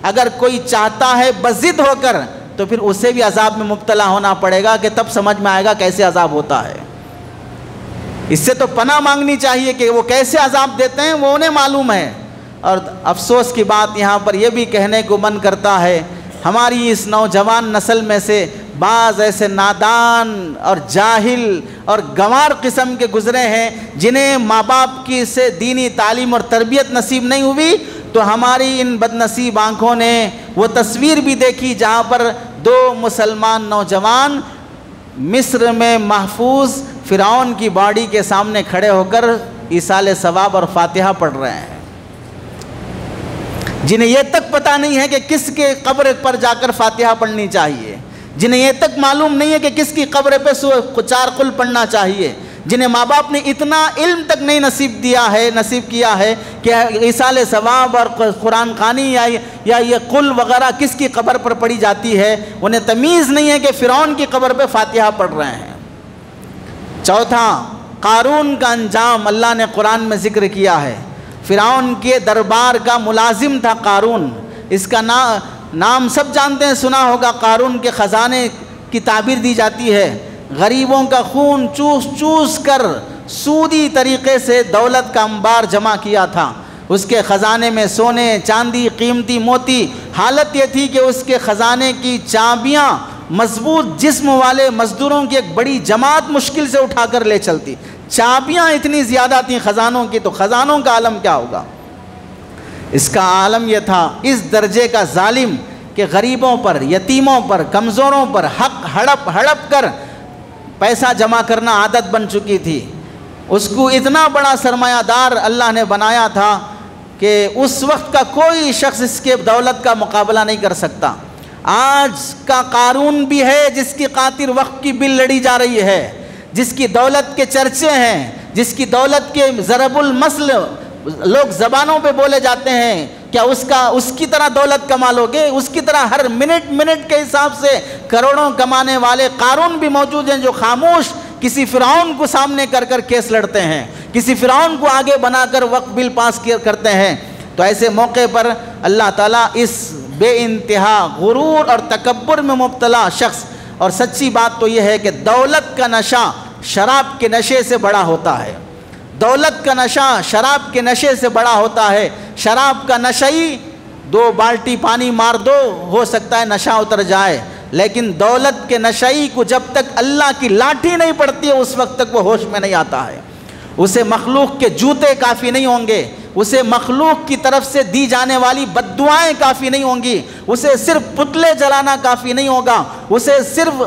Speaker 1: اگر کوئی چاہتا ہے بضد ہو کر تو پھر اسے بھی عذاب میں مبتلا ہونا پڑے گا کہ تب سمجھ میں آئے گا کیسے عذاب ہوتا ہے۔ اس سے تو پناہ مانگنی چاہیے کہ وہ کیسے عذاب دیتے ہیں وہ انہیں معلوم ہے۔ اور افسوس کی بات یہاں پر یہ بھی کہنے کو من کرتا ہے، ہماری اس نوجوان نسل میں سے بعض ایسے نادان اور جاہل اور گنوار قسم کے گزرے ہیں جنہیں ماں باپ کی سے دینی تعلیم اور تربیت نصیب نہیں ہوئی، تو ہماری ان بد نصیب آنکھوں نے وہ تصویر بھی دیکھی جہاں پر 2 مسلمان نوجوان مصر میں محفوظ فرعون کی باڈی کے سامنے کھڑے ہو کر ایصال ثواب اور فاتحہ پڑھ رہے ہیں، جنہیں یہ تک پتہ نہیں ہے کہ کس کے قبر پر جا کر فاتحہ پڑھنی چاہیے، جنہیں یہ تک معلوم نہیں ہے کہ کس کی قبر پہ 4 قل پڑھنا چاہیے، جنہیں ماں باپ نے اتنا علم تک نہیں نصیب کیا ہے کہ ایصال ثواب اور قرآن خوانی یا یہ قل وغیرہ کس کی قبر پر پڑھی جاتی ہے، انہیں تمیز نہیں ہے کہ فرعون کی قبر پہ فاتحہ پڑھ رہے ہیں۔ چوتھا، قارون کا انجام اللہ نے قرآن میں ذکر کیا ہے۔ فرعون کے دربار کا ملازم تھا قارون، اس کا نام سب جانتے ہیں، سنا ہوگا۔ قارون کے خزانے کی تعبیر دی جاتی ہے، غریبوں کا خون چوس چوس کر سودی طریقے سے دولت کا انبار جمع کیا تھا۔ اس کے خزانے میں سونے، چاندی، قیمتی موتی۔ حالت یہ تھی کہ اس کے خزانے کی چابیاں مضبوط جسم والے مزدوروں کی ایک بڑی جماعت مشکل سے اٹھا کر لے چلتی۔ چابیاں اتنی زیادہ تھیں خزانوں کی، تو خزانوں کا عالم کیا ہوگا؟ اس کا عالم یہ تھا، اس درجے کا ظالم کہ غریبوں پر، یتیموں پر، کمزوروں پر حق ہڑپ ہڑپ کر پیسہ جمع کرنا عادت بن چکی تھی۔ اس کو اتنا بڑا سرمایہ دار اللہ نے بنایا تھا کہ اس وقت کا کوئی شخص اس کے دولت کا مقابلہ نہیں کر سکتا۔ آج کا قارون بھی ہے جس کی خاطر وقت کی بل لڑی جا رہی ہے، جس کی دولت کے چرچے ہیں، جس کی دولت کے ضرب المثل لوگ زبانوں پہ بولے جاتے ہیں۔ کیا اس کی طرح دولت کما لو گے؟ اس کی طرح ہر منٹ کے حساب سے کروڑوں کمانے والے قارون بھی موجود ہیں جو خاموش کسی فرعون کو سامنے کر کر کیس لڑتے ہیں، کسی فرعون کو آگے بنا کر وقت بل پاس کرتے ہیں۔ تو ایسے موقع پر اللہ تعالیٰ اس بے انتہا غرور اور تکبر میں مبتلا شخص، اور سچی بات تو یہ ہے کہ دولت کا نشہ شراب کے نشے سے بڑا ہوتا ہے، دولت کا نشہ شراب کے نشے سے بڑا ہوتا ہے۔ شراب کا نشئی 2 بالٹی پانی مار دو، ہو سکتا ہے نشہ اتر جائے، لیکن دولت کے نشئی کو جب تک اللہ کی لاٹھی نہیں پڑتی ہے اس وقت تک وہ ہوش میں نہیں آتا ہے۔ اسے مخلوق کے جوتے کافی نہیں ہوں گے، اسے مخلوق کی طرف سے دی جانے والی بد دعائیں کافی نہیں ہوں گی، اسے صرف پتلے جلانا کافی نہیں ہوگا، اسے صرف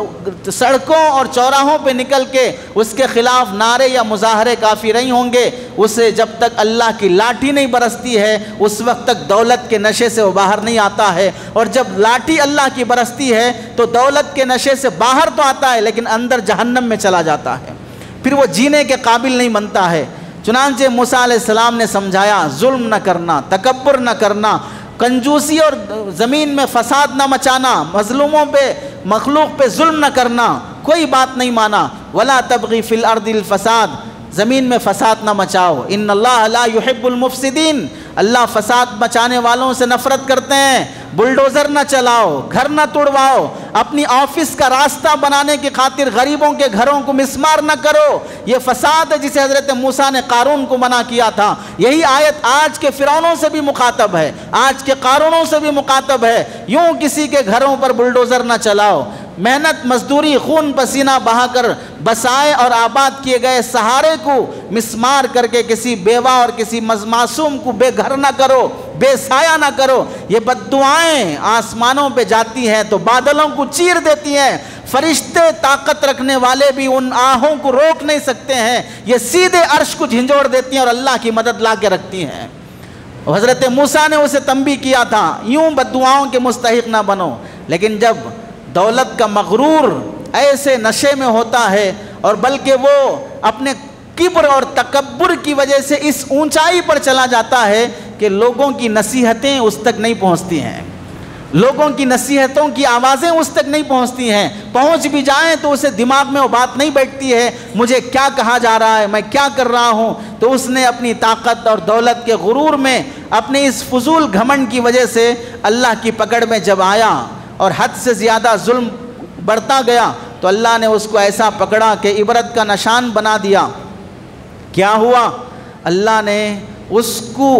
Speaker 1: سڑکوں اور چوراہوں پہ نکل کے اس کے خلاف نعرے یا مظاہرے کافی نہیں ہوں گے۔ اسے جب تک اللہ کی لاٹھی نہیں برستی ہے اس وقت تک دولت کے نشے سے وہ باہر نہیں آتا ہے، اور جب لاٹھی اللہ کی برستی ہے تو دولت کے نشے سے باہر تو آتا ہے لیکن اندر جہنم میں چلا جاتا ہے، پھر وہ جینے کے قابل نہیں بنتا ہے۔ چنانچہ موسیٰ علیہ السلام نے سمجھایا، ظلم نہ کرنا، تکبر نہ کرنا، کنجوسی اور زمین میں فساد نہ مچانا، مظلوموں پہ، مخلوق پہ ظلم نہ کرنا، کوئی بات نہیں مانا۔ وَلَا تَبْغِ فِي الْأَرْضِ الْفَسَاد، زمین میں فساد نہ مچاؤ، ان اللہ لا يحب المفسدین، اللہ فساد مچانے والوں سے نفرت کرتے ہیں۔ بلڈوزر نہ چلاؤ، گھر نہ توڑواؤ، اپنی آفس کا راستہ بنانے کی خاطر غریبوں کے گھروں کو مسمار نہ کرو، یہ فساد ہے جسے حضرت موسیٰ نے قارون کو منع کیا تھا۔ یہی آیت آج کے فرعونوں سے بھی مخاطب ہے، آج کے قارونوں سے بھی مخاطب ہے۔ یوں کسی کے گھروں پر بلڈوزر نہ چلاؤ، محنت مزدوری خون پسینہ بہا کر بسائے اور آباد کیے گئے سہارے کو مسمار کر کے کسی بیوہ اور کسی معصوم کو بے گھر نہ کرو، بے سایہ نہ کرو۔ یہ بددعائیں آسمانوں پہ جاتی ہیں تو بادلوں کو چیر دیتی ہیں، فرشتے طاقت رکھنے والے بھی ان آہوں کو روک نہیں سکتے ہیں، یہ سیدھے عرش کو جھنجھوڑ دیتی ہیں اور اللہ کی مدد لا کے رکھتی ہیں۔ حضرت موسیٰ نے اسے تنبیہ کیا تھا، یوں بددعاؤں کے مستحق نہ بنو۔ لیکن جب دولت کا مغرور ایسے نشے میں ہوتا ہے اور بلکہ وہ اپنے کبر اور تکبر کی وجہ سے اس اونچائی پر چلا جاتا ہے کہ لوگوں کی نصیحتیں اس تک نہیں پہنچتی ہیں، لوگوں کی نصیحتوں کی آوازیں اس تک نہیں پہنچتی ہیں، پہنچ بھی جائیں تو اسے دماغ میں وہ بات نہیں بیٹھتی ہے مجھے کیا کہا جا رہا ہے، میں کیا کر رہا ہوں۔ تو اس نے اپنی طاقت اور دولت کے غرور میں اپنے اس فضول گھمنڈ کی وجہ سے اللہ کی پکڑ میں جب آیا اور حد سے زیادہ ظلم بڑھتا گیا تو اللہ نے اس کو ایسا پکڑا کہ عبرت کا نشان بنا دیا۔ کیا ہوا؟ اللہ نے اس کو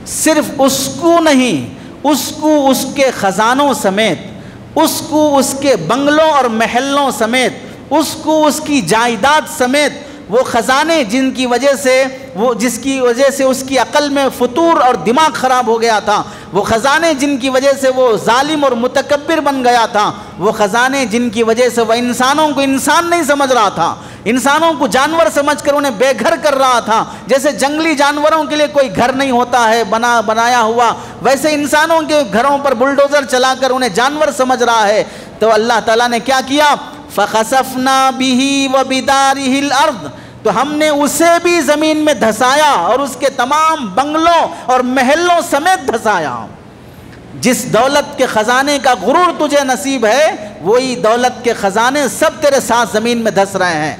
Speaker 1: صرف اس کو نہیں، اس کو اس کے خزانوں سمیت، اس کو اس کے بنگلوں اور محلوں سمیت، اس کو اس کی جائیداد سمیت، وہ خزانے جن کی وجہ سے جس کی وجہ سے اس کی عقل میں فطور اور دماغ خراب ہو گیا تھا، وہ خزانے جن کی وجہ سے وہ ظالم اور متکبر بن گیا تھا، وہ خزانے جن کی وجہ سے وہ انسانوں کو انسان نہیں سمجھ رہا تھا، انسانوں کو جانور سمجھ کر انہیں بے گھر کر رہا تھا۔ جیسے جنگلی جانوروں کے لیے کوئی گھر نہیں ہوتا ہے بنایا ہوا، ویسے انسانوں کے گھروں پر بلڈوزر چلا کر انہیں جانور سمجھ رہا ہے۔ تو اللہ تعالیٰ نے کیا کیا؟ فَخَسَفْنَا بِهِ وَبِدَارِهِ الْأَرْضِ، تو ہم نے اسے بھی زمین میں دھسایا اور اس کے تمام بنگلوں اور محلوں سمیت دھسایا۔ جس دولت کے خزانے کا غرور تجھے نصیب ہے وہی دولت کے خزانے سب تیرے ساتھ زمین میں دھس رہے ہیں۔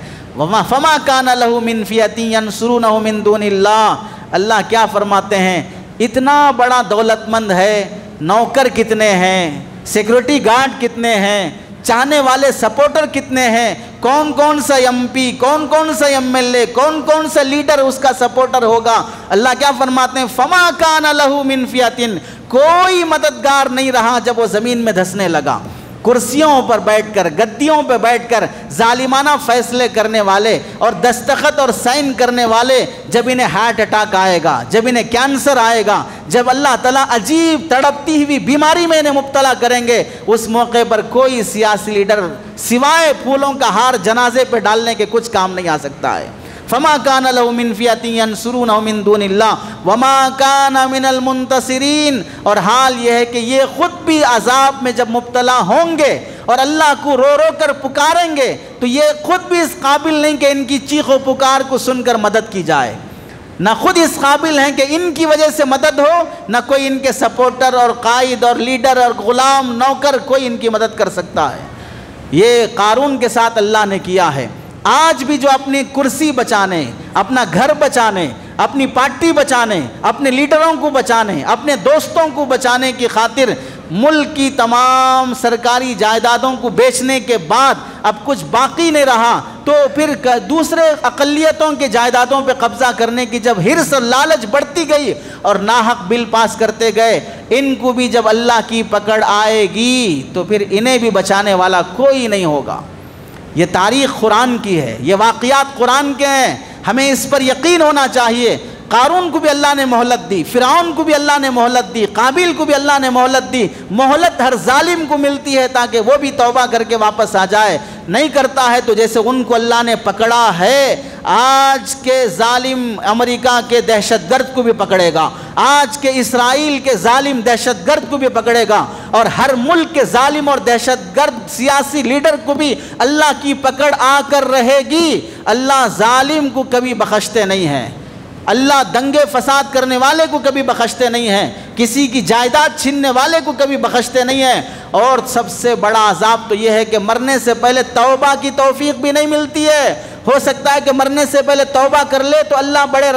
Speaker 1: فَمَا كَانَ لَهُ مِنْ فِيَةٍ يَنْصُرُونَهُ مِنْ دُونِ اللَّهِ، اللہ کیا فرماتے ہیں؟ اتنا بڑا دولت مند ہے، نوکر کتنے ہیں، سیکورٹی گارڈ کتنے ہیں، چاہنے والے سپورٹر کتنے ہیں، کون کون سا ایم پی، کون کون سا ایم ایل اے، کون کون سا لیڈر اس کا سپورٹر ہوگا۔ اللہ کیا فرماتے ہیں؟ فَمَا كَانَ لَهُ مِنْ فِيَةٍ، کوئی مددگار نہیں رہا جب وہ زمین میں دھسنے لگا۔ کرسیوں پر بیٹھ کر، گدیوں پہ بیٹھ کر ظالمانہ فیصلے کرنے والے اور دستخط اور سائن کرنے والے، جب انہیں ہارٹ اٹیک آئے گا، جب انہیں کینسر آئے گا، جب اللہ تعالیٰ عجیب تڑپتی ہوئی بیماری میں انہیں مبتلا کریں گے، اس موقع پر کوئی سیاسی لیڈر سوائے پھولوں کا ہار جنازے پہ ڈالنے کے کچھ کام نہیں آ سکتا ہے۔ فَمَا كَانَ لَهُ مِنْ فِيَةٍ يَنْصُرُونَهُ مِنْ دُونِ اللَّهِ وَمَا كَانَ مِنَ الْمُنْتَصِرِينَ، اور حال یہ ہے کہ یہ خود بھی عذاب میں جب مبتلا ہوں گے اور اللہ کو رو رو کر پکاریں گے تو یہ خود بھی اس قابل نہیں کہ ان کی چیخ و پکار کو سن کر مدد کی جائے، نہ خود اس قابل ہیں کہ ان کی وجہ سے مدد ہو، نہ کوئی ان کے سپورٹر اور قائد اور لیڈر اور غلام نوکر کوئی ان کی مدد کر سکتا ہے۔ یہ قارون کے ساتھ اللہ نے کیا ہے۔ آج بھی جو اپنی کرسی بچانے، اپنا گھر بچانے، اپنی پارٹی بچانے، اپنے لیڈروں کو بچانے، اپنے دوستوں کو بچانے کی خاطر ملک کی تمام سرکاری جائیدادوں کو بیچنے کے بعد اب کچھ باقی نہیں رہا تو پھر دوسرے اقلیتوں کے جائیدادوں پہ قبضہ کرنے کی جب حرص اور لالچ بڑھتی گئی اور ناحق بل پاس کرتے گئے، ان کو بھی جب اللہ کی پکڑ آئے گی تو پھر انہیں بھی بچانے والا کوئی نہیں ہوگا۔ یہ تاریخ قرآن کی ہے، یہ واقعات قرآن کے ہیں، ہمیں اس پر یقین ہونا چاہیے۔ قارون کو بھی اللہ نے مہلت دی، فرعون کو بھی اللہ نے مہلت دی، قابیل کو بھی اللہ نے مہلت دی۔ مہلت ہر ظالم کو ملتی ہے تاکہ وہ بھی توبہ کر کے واپس آ جائے، نہیں کرتا ہے تو جیسے ان کو اللہ نے پکڑا ہے، آج کے ظالم امریکہ کے دہشت گرد کو بھی پکڑے گا، آج کے اسرائیل کے ظالم دہشت گرد کو بھی پکڑے گا، اور ہر ملک کے ظالم اور دہشت گرد سیاسی لیڈر کو بھی اللہ کی پکڑ آ کر رہے گی۔ اللہ ظالم کو کبھی بخشتے نہیں ہیں، اللہ دنگے فساد کرنے والے کو کبھی بخشتے نہیں ہیں، کسی کی جائیداد چھیننے والے کو کبھی بخشتے نہیں ہیں۔ اور سب سے بڑا عذاب تو یہ ہے کہ مرنے سے پہلے توبہ کی توفیق بھی نہیں ملتی ہے۔ ہو سکتا ہے کہ مرنے سے پہلے توبہ کر لے تو اللہ بڑے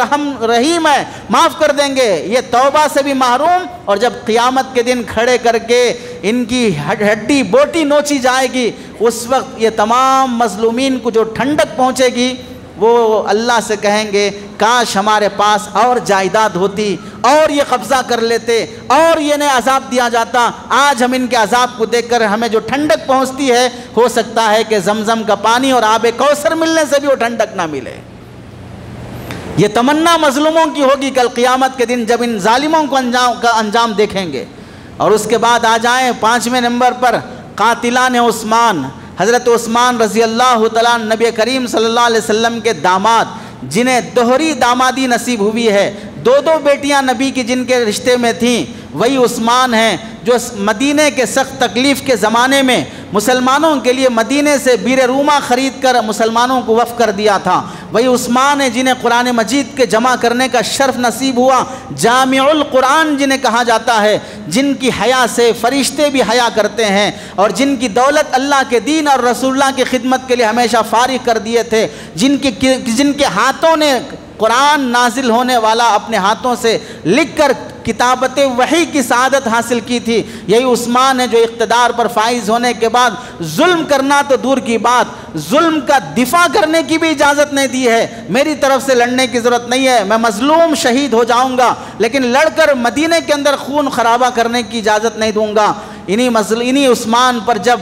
Speaker 1: رحیم ہے، معاف کر دیں گے، یہ توبہ سے بھی محروم، اور جب قیامت کے دن کھڑے کر کے ان کی ہڈی بوٹی نوچی جائے گی، اس وقت یہ تمام مظلومین کو جو ٹھنڈک پہنچے گی، وہ اللہ سے کہیں گے کاش ہمارے پاس اور جائیداد ہوتی، اور یہ قبضہ کر لیتے، اور یہ انہیں عذاب دیا جاتا۔ آج ہم ان کے عذاب کو دیکھ کر ہمیں جو ٹھنڈک پہنچتی ہے، ہو سکتا ہے کہ زمزم کا پانی اور آب کوثر ملنے سے بھی وہ ٹھنڈک نہ ملے۔ یہ تمنا مظلوموں کی ہوگی کل قیامت کے دن جب ان ظالموں کو انجام دیکھیں گے۔ اور اس کے بعد آ جائیں 5ویں نمبر پر قاتلان عثمان، حضرت عثمان رضی اللہ تعالیٰ نبی کریم صلی اللہ علیہ وسلم کے داماد، جنہیں دوہری دامادی نصیب ہوئی ہے، دو بیٹیاں نبی کی جن کے رشتے میں تھیں، وہی عثمان ہیں جو مدینے کے سخت تکلیف کے زمانے میں مسلمانوں کے لیے مدینے سے بیر روما خرید کر مسلمانوں کو وقف کر دیا تھا۔ وہی عثمان ہیں جنہیں قرآن مجید کے جمع کرنے کا شرف نصیب ہوا، جامع القرآن جنہیں کہا جاتا ہے، جن کی حیا سے فرشتے بھی حیا کرتے ہیں، اور جن کی دولت اللہ کے دین اور رسول اللہ کی خدمت کے لیے ہمیشہ فارغ کر دیے تھے، جن کے ہاتھوں نے قرآن نازل ہونے والا اپنے ہاتھوں سے لکھ کر کتابت وحی کی سعادت حاصل کی تھی۔ یہی عثمان ہے جو اقتدار پر فائز ہونے کے بعد ظلم کرنا تو دور کی بات، ظلم کا دفاع کرنے کی بھی اجازت نہیں دی ہے۔ میری طرف سے لڑنے کی ضرورت نہیں ہے، میں مظلوم شہید ہو جاؤں گا، لیکن لڑ کر مدینے کے اندر خون خرابہ کرنے کی اجازت نہیں دوں گا۔ انہی عثمان پر جب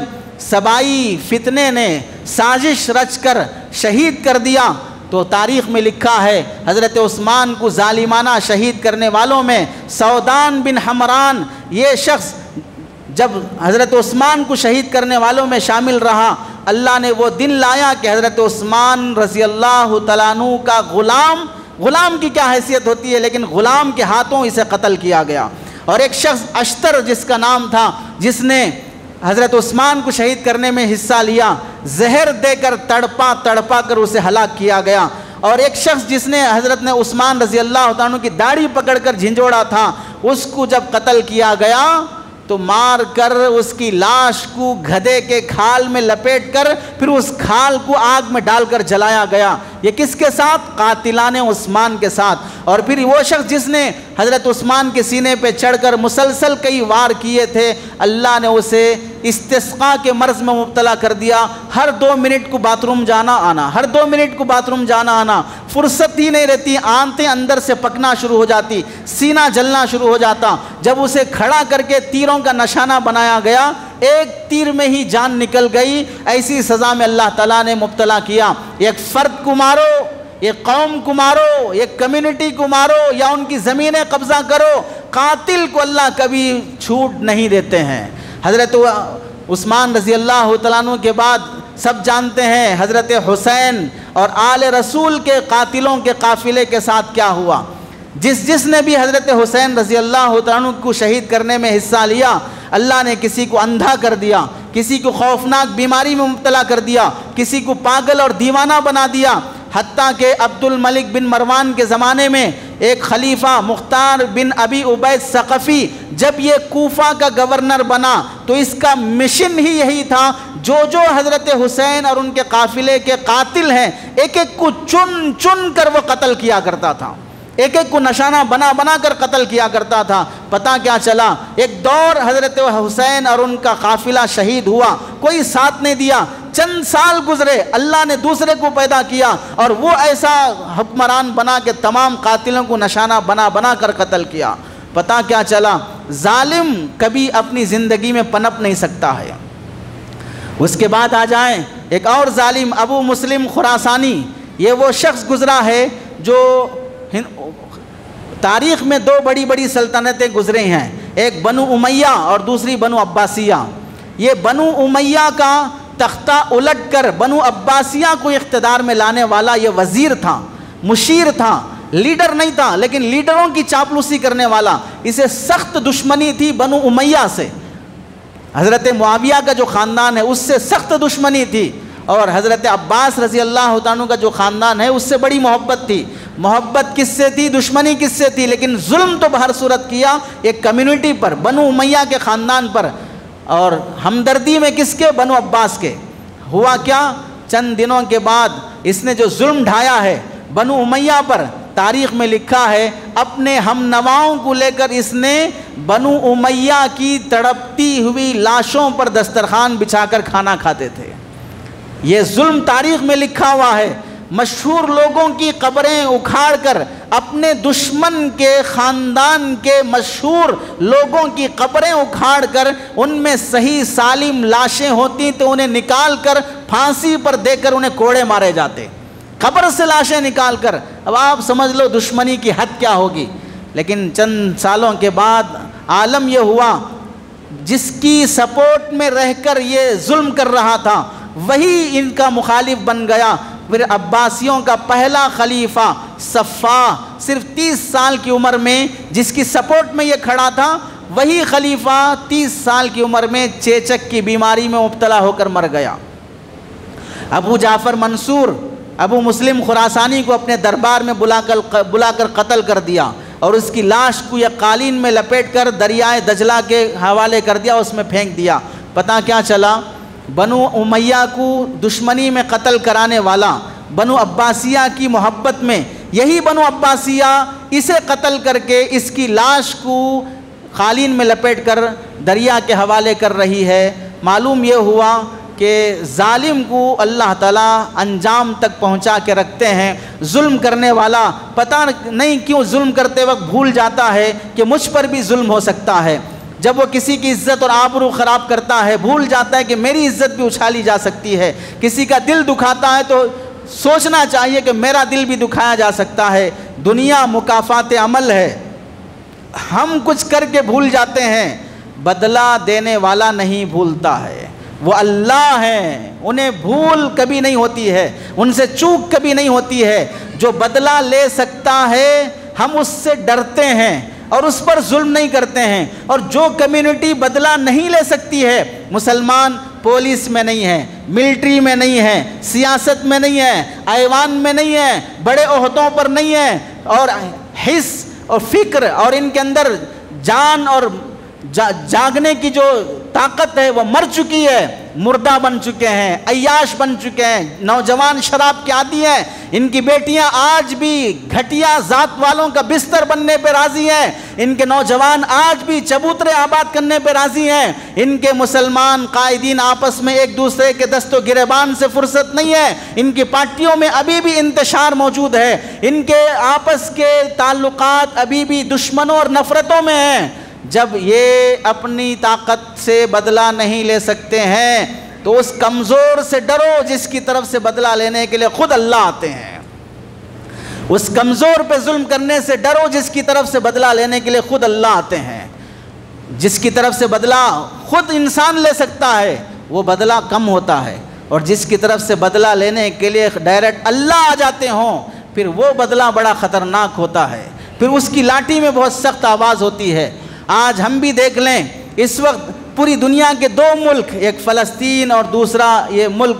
Speaker 1: سبائی فتنے نے سازش رچ کر شہید کر دیا، تو تاریخ میں لکھا ہے حضرت عثمان کو ظالمانہ شہید کرنے والوں میں سودان بن حمران، یہ شخص جب حضرت عثمان کو شہید کرنے والوں میں شامل رہا، اللہ نے وہ دن لایا کہ حضرت عثمان رضی اللہ تعالیٰ عنہ کا غلام کی کیا حیثیت ہوتی ہے، لیکن غلام کے ہاتھوں اسے قتل کیا گیا۔ اور ایک شخص اشتر جس کا نام تھا، جس نے حضرت عثمان کو شہید کرنے میں حصہ لیا، زہر دے کر تڑپا کر اسے ہلاک کیا گیا۔ اور ایک شخص جس نے حضرت نے عثمان رضی اللہ عنہ کی داڑھی پکڑ کر جھنجھوڑا تھا، اس کو جب قتل کیا گیا تو مار کر اس کی لاش کو گدھے کے کھال میں لپیٹ کر پھر اس کھال کو آگ میں ڈال کر جلایا گیا۔ یہ کس کے ساتھ؟ قاتلان عثمان کے ساتھ۔ اور پھر وہ شخص جس نے حضرت عثمان کے سینے پہ چڑھ کر مسلسل کئی وار کیے تھے، اللہ نے اسے استسقاء کے مرض میں مبتلا کر دیا۔ ہر 2 منٹ کو باتھ روم جانا آنا، ہر 2 منٹ کو باتھ روم جانا آنا، فرصت ہی نہیں رہتی، آنتیں اندر سے پکنا شروع ہو جاتی، سینہ جلنا شروع ہو جاتا۔ جب اسے کھڑا کر کے تیروں کا نشانہ بنایا گیا، ایک تیر میں ہی جان نکل گئی۔ ایسی سزا میں اللہ تعالیٰ نے مبتلا کیا۔ ایک فرد کو مارو، ایک قوم کو مارو، ایک کمیونٹی کو مارو، یا ان کی زمینیں قبضہ کرو، قاتل کو اللہ کبھی چھوٹ نہیں دیتے ہیں۔ حضرت عثمان رضی اللہ تعالیٰ عنہ کے بعد سب جانتے ہیں حضرت حسین اور آل رسول کے قاتلوں کے قافلے کے ساتھ کیا ہوا۔ جس نے بھی حضرت حسین رضی اللہ تعالیٰ عنہ کو شہید کرنے میں حصہ لیا، اللہ نے کسی کو اندھا کر دیا، کسی کو خوفناک بیماری میں مبتلا کر دیا، کسی کو پاگل اور دیوانہ بنا دیا۔ حتیٰ کہ عبد الملک بن مروان کے زمانے میں ایک خلیفہ مختار بن ابی عبید ثقفی جب یہ کوفہ کا گورنر بنا تو اس کا مشن ہی یہی تھا، جو حضرت حسین اور ان کے قافلے کے قاتل ہیں، ایک ایک کو چن کر وہ قتل کیا کرتا تھا، ایک ایک کو نشانہ بنا کر قتل کیا کرتا تھا۔ پتہ کیا چلا؟ ایک دور حضرت حسین اور ان کا قافلہ شہید ہوا، کوئی ساتھ نہیں دیا۔ چند سال گزرے، اللہ نے دوسرے کو پیدا کیا اور وہ ایسا حکمران بنا کہ تمام قاتلوں کو نشانہ بنا کر قتل کیا۔ پتہ کیا چلا؟ ظالم کبھی اپنی زندگی میں پنپ نہیں سکتا ہے۔ اس کے بعد آ جائیں ایک اور ظالم، ابو مسلم خراسانی۔ یہ وہ شخص گزرا ہے جو تاریخ میں 2 بڑی سلطنتیں گزرے ہیں، ایک بنو امیہ اور دوسری بنو عباسیہ۔ یہ بنو امیہ کا تختہ الٹ کر بنو عباسیہ کو اقتدار میں لانے والا یہ وزیر تھا، مشیر تھا، لیڈر نہیں تھا، لیکن لیڈروں کی چاپلوسی کرنے والا۔ اسے سخت دشمنی تھی بنو امیہ سے، حضرت معاویہ کا جو خاندان ہے اس سے سخت دشمنی تھی، اور حضرت عباس رضی اللہ عنہ کا جو خاندان ہے اس سے بڑی محبت تھی۔ محبت کس سے تھی؟ دشمنی کس سے تھی؟ لیکن ظلم تو بہر صورت کیا ایک کمیونٹی پر، بنو امیہ کے خاندان پر، اور ہمدردی میں کس کے؟ بنو عباس کے۔ ہوا کیا؟ چند دنوں کے بعد اس نے جو ظلم ڈھایا ہے بنو امیہ پر، تاریخ میں لکھا ہے اپنے ہم نواؤں کو لے کر اس نے بنو امیہ کی تڑپتی ہوئی لاشوں پر دسترخوان بچھا کر کھانا کھاتے تھے۔ یہ ظلم تاریخ میں لکھا ہوا ہے۔ مشہور لوگوں کی قبریں اکھاڑ کر، اپنے دشمن کے خاندان کے مشہور لوگوں کی قبریں اکھاڑ کر، ان میں صحیح سالم لاشیں ہوتی تو انہیں نکال کر پھانسی پر دے کر انہیں کوڑے مارے جاتے، قبر سے لاشیں نکال کر۔ اب آپ سمجھ لو دشمنی کی حد کیا ہوگی۔ لیکن چند سالوں کے بعد عالم یہ ہوا جس کی سپورٹ میں رہ کر یہ ظلم کر رہا تھا وہی ان کا مخالف بن گیا۔ پھر عباسیوں کا پہلا خلیفہ صفا صرف 30 سال کی عمر میں جس کی سپورٹ میں یہ کھڑا تھا، وہی خلیفہ 30 سال کی عمر میں چیچک کی بیماری میں مبتلا ہو کر مر گیا۔ ابو جعفر منصور ابو مسلم خراسانی کو اپنے دربار میں بلا کر قتل کر دیا اور اس کی لاش کو یہ قالین میں لپیٹ کر دریائے دجلہ کے حوالے کر دیا، اس میں پھینک دیا۔ پتہ کیا چلا؟ بنو امیہ کو دشمنی میں قتل کرانے والا بنو عباسیہ کی محبت میں یہی بنو عباسیہ اسے قتل کر کے اس کی لاش کو قالین میں لپیٹ کر دریا کے حوالے کر رہی ہے۔ معلوم یہ ہوا کہ ظالم کو اللہ تعالیٰ انجام تک پہنچا کے رکھتے ہیں۔ ظلم کرنے والا پتہ نہیں کیوں ظلم کرتے وقت بھول جاتا ہے کہ مجھ پر بھی ظلم ہو سکتا ہے۔ جب وہ کسی کی عزت اور آبرو خراب کرتا ہے بھول جاتا ہے کہ میری عزت بھی اچھالی جا سکتی ہے۔ کسی کا دل دکھاتا ہے تو سوچنا چاہیے کہ میرا دل بھی دکھایا جا سکتا ہے۔ دنیا مکافات عمل ہے، ہم کچھ کر کے بھول جاتے ہیں، بدلہ دینے والا نہیں بھولتا ہے، وہ اللہ ہیں، انہیں بھول کبھی نہیں ہوتی ہے، ان سے چوک کبھی نہیں ہوتی ہے۔ جو بدلہ لے سکتا ہے ہم اس سے ڈرتے ہیں اور اس پر ظلم نہیں کرتے ہیں، اور جو کمیونٹی بدلہ نہیں لے سکتی ہے، مسلمان پولیس میں نہیں ہے، ملٹری میں نہیں ہے، سیاست میں نہیں ہے، ایوان میں نہیں ہے، بڑے عہدوں پر نہیں ہے، اور حس اور فکر اور ان کے اندر جان اور جاگنے کی جو طاقت ہے وہ مر چکی ہے، مردہ بن چکے ہیں، عیاش بن چکے ہیں، نوجوان شراب کے عادی ہیں۔ ان کی بیٹیاں آج بھی گھٹیا ذات والوں کا بستر بننے پہ راضی ہیں، ان کے نوجوان آج بھی چبوترے آباد کرنے پہ راضی ہیں، ان کے مسلمان قائدین آپس میں ایک دوسرے کے دست و گریبان سے فرصت نہیں ہے، ان کی پارٹیوں میں ابھی بھی انتشار موجود ہے، ان کے آپس کے تعلقات ابھی بھی دشمنوں اور نفرتوں میں ہیں۔ جب یہ اپنی طاقت سے بدلہ نہیں لے سکتے ہیں تو اس کمزور سے ڈرو جس کی طرف سے بدلہ لینے کے لیے خود اللہ آتے ہیں۔ اس کمزور پہ ظلم کرنے سے ڈرو جس کی طرف سے بدلہ لینے کے لیے خود اللہ آتے ہیں۔ جس کی طرف سے بدلہ خود انسان لے سکتا ہے وہ بدلہ کم ہوتا ہے، اور جس کی طرف سے بدلہ لینے کے لیے ڈائریکٹ اللہ آ جاتے ہوں پھر وہ بدلہ بڑا خطرناک ہوتا ہے، پھر اس کی لاٹھی میں بہت سخت آواز ہوتی ہے۔ آج ہم بھی دیکھ لیں، اس وقت پوری دنیا کے دو ملک، ایک فلسطین اور دوسرا یہ ملک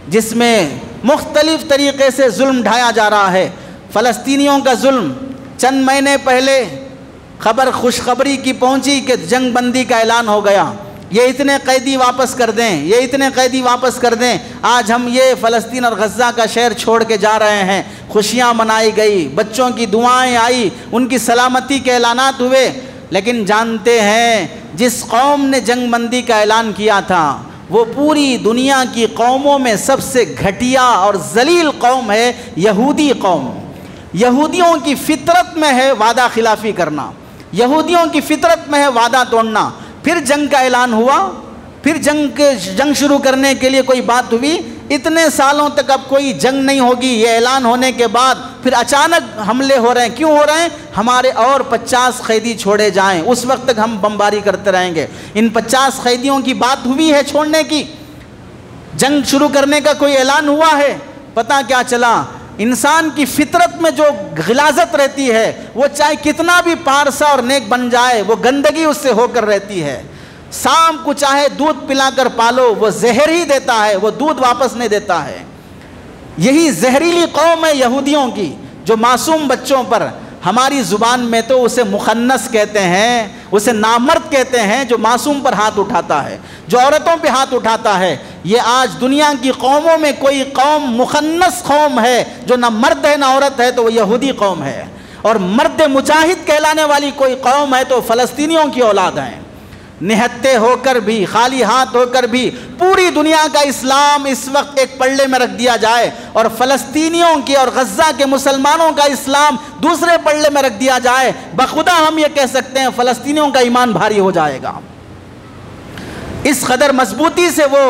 Speaker 1: جس میں مختلف طریقے سے ظلم ڈھایا جا رہا ہے۔ فلسطینیوں کا ظلم، چند مہینے پہلے خبر خوشخبری کی پہنچی کہ جنگ بندی کا اعلان ہو گیا، یہ اتنے قیدی واپس کر دیں، یہ اتنے قیدی واپس کر دیں۔ آج ہم یہ فلسطین اور غزہ کا شہر چھوڑ کے جا رہے ہیں، خوشیاں منائی گئی، بچوں کی دعائیں آئی، ان کی سلامتی کے اعلانات ہوئے، لیکن جانتے ہیں جس قوم نے جنگ بندی کا اعلان کیا تھا وہ پوری دنیا کی قوموں میں سب سے گھٹیا اور ذلیل قوم ہے یہودی قوم۔ یہودیوں کی فطرت میں ہے وعدہ خلافی کرنا، یہودیوں کی فطرت میں ہے وعدہ توڑنا۔ پھر جنگ کا اعلان ہوا، پھر جنگ شروع کرنے کے لیے کوئی بات ہوئی، اتنے سالوں تک اب کوئی جنگ نہیں ہوگی، یہ اعلان ہونے کے بعد پھر اچانک حملے ہو رہے ہیں۔ کیوں ہو رہے ہیں؟ ہمارے اور 50 قیدی چھوڑے جائیں، اس وقت تک ہم بمباری کرتے رہیں گے۔ ان 50 قیدیوں کی بات ہوئی ہے چھوڑنے کی، جنگ شروع کرنے کا کوئی اعلان ہوا ہے؟ پتہ کیا چلا؟ انسان کی فطرت میں جو غلاظت رہتی ہے وہ چاہے کتنا بھی پارسا اور نیک بن جائے وہ گندگی اس سے ہو کر رہتی ہے۔ سام کو چاہے دودھ پلا کر پالو وہ زہر ہی دیتا ہے، وہ دودھ واپس نہیں دیتا ہے۔ یہی زہریلی قوم ہے یہودیوں کی، جو معصوم بچوں پر ہماری زبان میں تو اسے مخنث کہتے ہیں، اسے نامرد کہتے ہیں جو معصوم پر ہاتھ اٹھاتا ہے، جو عورتوں پہ ہاتھ اٹھاتا ہے۔ یہ آج دنیا کی قوموں میں کوئی قوم مخنث قوم ہے جو نہ مرد ہے نہ عورت ہے تو وہ یہودی قوم ہے، اور مرد مجاہد کہلانے والی کوئی قوم ہے تو فلسطینیوں کی اولاد ہیں۔ نہتے ہو کر بھی، خالی ہاتھ ہو کر بھی پوری دنیا کا اسلام اس وقت ایک پلڑے میں رکھ دیا جائے اور فلسطینیوں کی اور غزہ کے مسلمانوں کا اسلام دوسرے پلڑے میں رکھ دیا جائے، بخدا ہم یہ کہہ سکتے ہیں فلسطینیوں کا ایمان بھاری ہو جائے گا۔ اس قدر مضبوطی سے وہ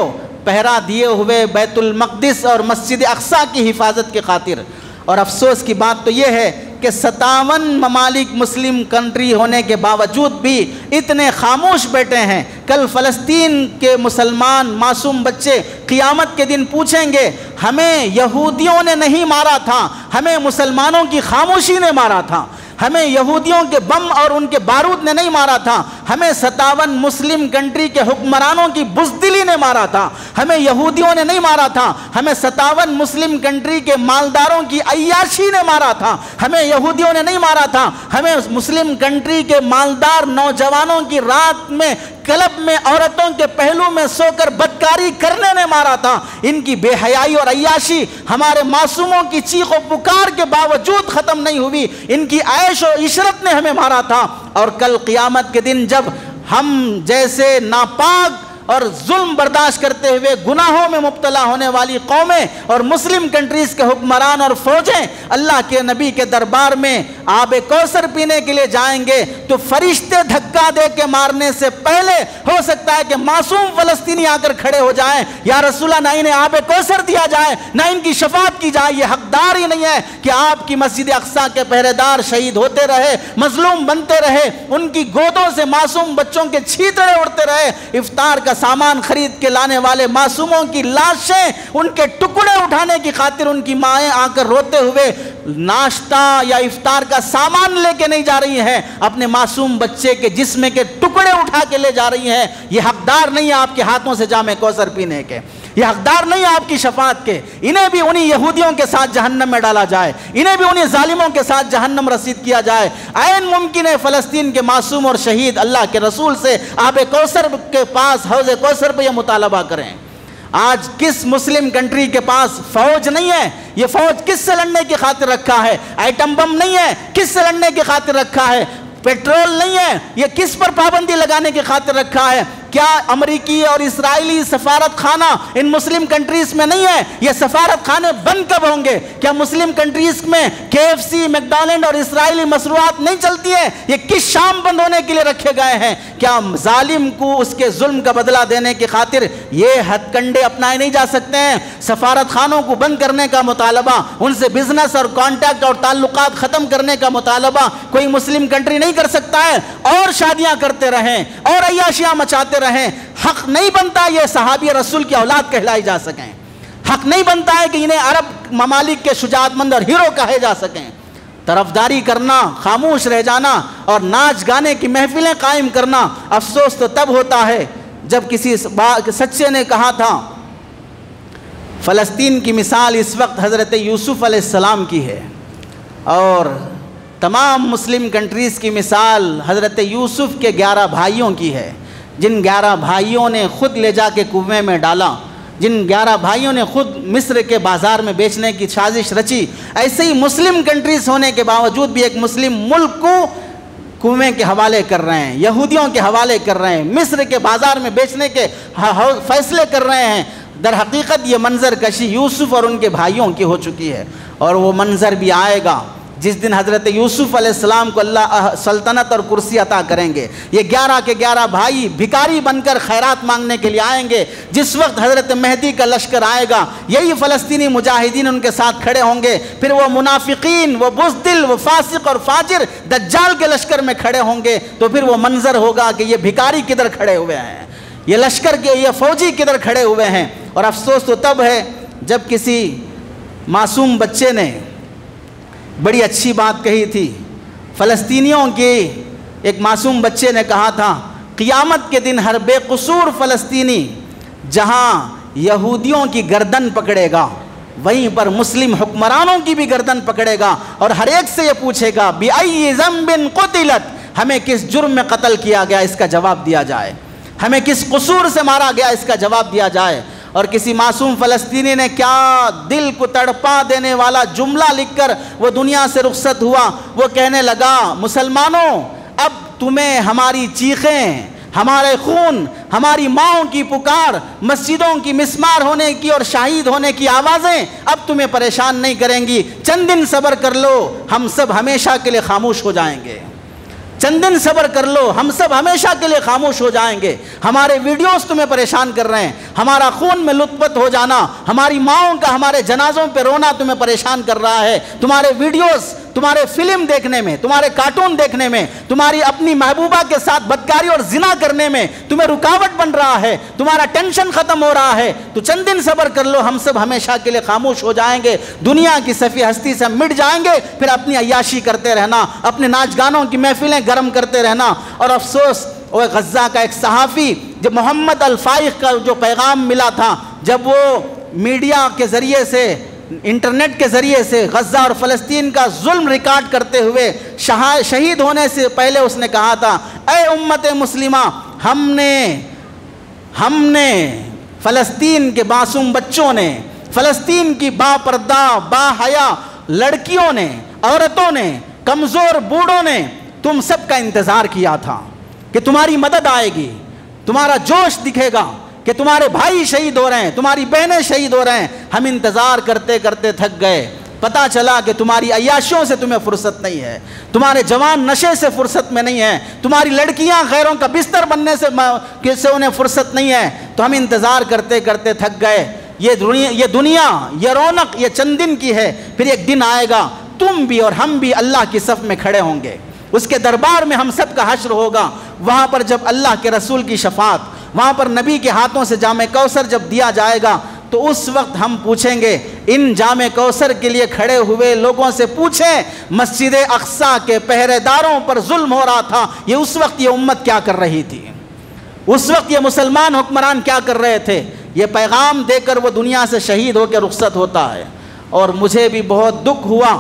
Speaker 1: پہرا دیے ہوئے بیت المقدس اور مسجد اقصی کی حفاظت کی خاطر۔ اور افسوس کی بات تو یہ ہے کہ 57 ممالک مسلم کنٹری ہونے کے باوجود بھی اتنے خاموش بیٹھے ہیں۔ کل فلسطین کے مسلمان معصوم بچے قیامت کے دن پوچھیں گے ہمیں یہودیوں نے نہیں مارا تھا، ہمیں مسلمانوں کی خاموشی نے مارا تھا، ہمیں یہودیوں کے بم اور ان کے بارود نے نہیں مارا تھا، ہمیں 57 مسلم کنٹری کے حکمرانوں کی بزدلی نے مارا تھا، ہمیں یہودیوں نے نہیں مارا تھا، ہمیں 57 مسلم کنٹری کے مالداروں کی عیاشی نے مارا تھا، ہمیں یہودیوں نے نہیں مارا تھا، ہمیں مسلم کنٹری کے مالدار نوجوانوں کی رات میں کلب میں عورتوں کے پہلو میں سو کر بدکاری کرنے نے مارا تھا۔ ان کی بے حیائی اور عیاشی ہمارے معصوموں کی چیخ و پکار کے باوجود ختم نہیں ہوئی، ان کی عیش و عشرت نے ہمیں مارا تھا۔ اور کل قیامت کے دن جب ہم جیسے ناپاک اور ظلم برداشت کرتے ہوئے گناہوں میں مبتلا ہونے والی قومیں اور مسلم کنٹریز کے حکمران اور فوجیں اللہ کے نبی کے دربار میں آب کوثر پینے کے لیے جائیں گے تو فرشتے دھکا دے کے مارنے سے پہلے ہو سکتا ہے کہ معصوم فلسطینی آ کر کھڑے ہو جائیں، یا رسول اللہ نہ انہیں آب کوثر دیا جائے نہ ان کی شفاعت کی جائے۔ یہ حقدار ہی نہیں ہے کہ آپ کی مسجد اقصی کے پہرے دار شہید ہوتے رہے، مظلوم بنتے رہے، ان کی گودوں سے معصوم بچوں کے چھیتڑے اڑتے رہے، افطار کا سامان خرید کے لانے والے معصوموں کی لاشیں ان کے ٹکڑے اٹھانے کی خاطر ان کی مائیں آ کر روتے ہوئے ناشتہ یا افطار کا سامان لے کے نہیں جا رہی ہیں، اپنے معصوم بچے کے جسم کے ٹکڑے اٹھا کے لے جا رہی ہیں۔ یہ حقدار نہیں ہے آپ کے ہاتھوں سے جام کوثر پینے کے، یہ حقدار نہیں ہے آپ کی شفاعت کے۔ انہیں بھی انہی یہودیوں کے ساتھ جہنم میں ڈالا جائے، انہیں بھی انہی ظالموں کے ساتھ جہنم رسید کیا جائے۔ عین ممکن ہے فلسطین کے معصوم اور شہید اللہ کے رسول سے آب کوثر کے پاس حوض کوثر پہ یہ مطالبہ کریں۔ آج کس مسلم کنٹری کے پاس فوج نہیں ہے؟ یہ فوج کس سے لڑنے کی خاطر رکھا ہے؟ ایٹم بم نہیں ہے، کس سے لڑنے کی خاطر رکھا ہے؟ پیٹرول نہیں ہے، یہ کس پر پابندی لگانے کی خاطر رکھا ہے؟ کیا امریکی اور اسرائیلی سفارت خانہ ان مسلم کنٹریز میں نہیں ہے؟ یہ سفارت خانے بند کب ہوں گے؟ کیا مسلم کنٹریز میں KFC، میکڈونلڈ اور اسرائیلی مصروعات نہیں چلتی ہیں؟ یہ کس شام بند ہونے کے لیے رکھے گئے ہیں؟ کیا ظالم کو اس کے ظلم کا بدلہ دینے کی خاطر یہ ہتھ کنڈے اپنائے نہیں جا سکتے ہیں؟ سفارت خانوں کو بند کرنے کا مطالبہ، ان سے بزنس اور کانٹیکٹ اور تعلقات ختم کرنے کا مطالبہ کوئی مسلم کنٹری نہیں کر سکتا ہے؟ اور شادیاں کرتے رہیں اور عیاشیاں مچاتے رہیں، حق نہیں بنتا یہ صحابی رسول کی اولاد کہلائی جا سکیں، حق نہیں بنتا ہے کہ انہیں عرب ممالک کے شجاعت مند اور ہیرو کہے جا سکیں۔ طرفداری کرنا، خاموش رہ جانا اور ناچ گانے کی محفلیں قائم کرنا افسوس تو تب ہوتا ہے جب کسی سچے نے کہا تھا فلسطین کی مثال اس وقت حضرت یوسف علیہ السلام کی ہے اور تمام مسلم کنٹریز کی مثال حضرت یوسف کے 11 بھائیوں کی ہے، جن 11 بھائیوں نے خود لے جا کے کنویں میں ڈالا، جن 11 بھائیوں نے خود مصر کے بازار میں بیچنے کی سازش رچی۔ ایسے ہی مسلم کنٹریز ہونے کے باوجود بھی ایک مسلم ملک کو کنویں کے حوالے کر رہے ہیں، یہودیوں کے حوالے کر رہے ہیں، مصر کے بازار میں بیچنے کے فیصلے کر رہے ہیں۔ در حقیقت یہ منظر کشی یوسف اور ان کے بھائیوں کی ہو چکی ہے، اور وہ منظر بھی آئے گا جس دن حضرت یوسف علیہ السلام کو اللہ سلطنت اور کرسی عطا کریں گے۔ یہ 11 کے 11 بھائی بھکاری بن کر خیرات مانگنے کے لیے آئیں گے۔ جس وقت حضرت مہدی کا لشکر آئے گا، یہی فلسطینی مجاہدین ان کے ساتھ کھڑے ہوں گے، پھر وہ منافقین، وہ بزدل، وہ فاسق اور فاجر دجال کے لشکر میں کھڑے ہوں گے، تو پھر وہ منظر ہوگا کہ یہ بھکاری کدھر کھڑے ہوئے ہیں، یہ لشکر کے یہ فوجی کدھر کھڑے ہوئے ہیں۔ اور افسوس تو تب ہے جب کسی معصوم بچے نے بڑی اچھی بات کہی تھی۔ فلسطینیوں کے ایک معصوم بچے نے کہا تھا قیامت کے دن ہر بے قصور فلسطینی جہاں یہودیوں کی گردن پکڑے گا وہیں پر مسلم حکمرانوں کی بھی گردن پکڑے گا اور ہر ایک سے یہ پوچھے گا بِأَيِّ ذَنْبٍ قُتِلَتْ، ہمیں کس جرم میں قتل کیا گیا اس کا جواب دیا جائے، ہمیں کس قصور سے مارا گیا اس کا جواب دیا جائے۔ اور کسی معصوم فلسطینی نے کیا دل کو تڑپا دینے والا جملہ لکھ کر وہ دنیا سے رخصت ہوا، وہ کہنے لگا مسلمانوں اب تمہیں ہماری چیخیں، ہمارے خون، ہماری ماؤں کی پکار، مسجدوں کی مسمار ہونے کی اور شہید ہونے کی آوازیں اب تمہیں پریشان نہیں کریں گی، چند دن صبر کر لو، ہم سب ہمیشہ کے لیے خاموش ہو جائیں گے، چند دن صبر کر لو، ہم سب ہمیشہ کے لیے خاموش ہو جائیں گے۔ ہمارے ویڈیوز تمہیں پریشان کر رہے ہیں، ہمارا خون میں لطفت ہو جانا، ہماری ماؤں کا ہمارے جنازوں پہ رونا تمہیں پریشان کر رہا ہے، تمہارے ویڈیوز، تمہارے فلم دیکھنے میں، تمہارے کارٹون دیکھنے میں، تمہاری اپنی محبوبہ کے ساتھ بدکاری اور زنا کرنے میں تمہیں رکاوٹ بن رہا ہے، تمہارا ٹینشن ختم ہو رہا ہے، تو چند دن صبر کر لو، ہم سب ہمیشہ کے لیے خاموش ہو جائیں گے، دنیا کی صفی ہستی سے مٹ جائیں گے، پھر اپنی عیاشی کرتے رہنا، اپنے ناچ گانوں کی محفلیں گرم کرتے رہنا۔ اور افسوس وہ غزہ کا ایک صحافی، جب محمد الفائق کا جو پیغام ملا تھا، جب وہ میڈیا کے ذریعے سے، انٹرنیٹ کے ذریعے سے غزہ اور فلسطین کا ظلم ریکارڈ کرتے ہوئے شہید ہونے سے پہلے اس نے کہا تھا اے امت مسلمہ، ہم نے فلسطین کے معصوم بچوں نے، فلسطین کی با پردہ با حیا لڑکیوں نے، عورتوں نے، کمزور بوڑھوں نے تم سب کا انتظار کیا تھا کہ تمہاری مدد آئے گی، تمہارا جوش دکھے گا کہ تمہارے بھائی شہید ہو رہے ہیں، تمہاری بہنیں شہید ہو رہے ہیں، ہم انتظار کرتے کرتے تھک گئے، پتہ چلا کہ تمہاری عیاشیوں سے تمہیں فرصت نہیں ہے، تمہارے جوان نشے سے فرصت میں نہیں ہے، تمہاری لڑکیاں غیروں کا بستر بننے سے انہیں فرصت نہیں ہے، تو ہم انتظار کرتے کرتے تھک گئے، یہ دنیا، یہ رونق، یہ چند دن کی ہے، پھر ایک دن آئے گا تم بھی اور ہم بھی اللہ کی صف میں کھڑے ہوں گے، اس کے دربار میں ہم سب کا حشر ہوگا، وہاں پر جب اللہ کے رسول کی شفاعت، وہاں پر نبی کے ہاتھوں سے جام کوثر جب دیا جائے گا، تو اس وقت ہم پوچھیں گے، ان جام کوثر کے لیے کھڑے ہوئے لوگوں سے پوچھیں مسجد اقصیٰ کے پہرے داروں پر ظلم ہو رہا تھا، یہ اس وقت یہ امت کیا کر رہی تھی، اس وقت یہ مسلمان حکمران کیا کر رہے تھے؟ یہ پیغام دے کر وہ دنیا سے شہید ہو کے رخصت ہوتا ہے۔ اور مجھے بھی بہت دکھ ہوا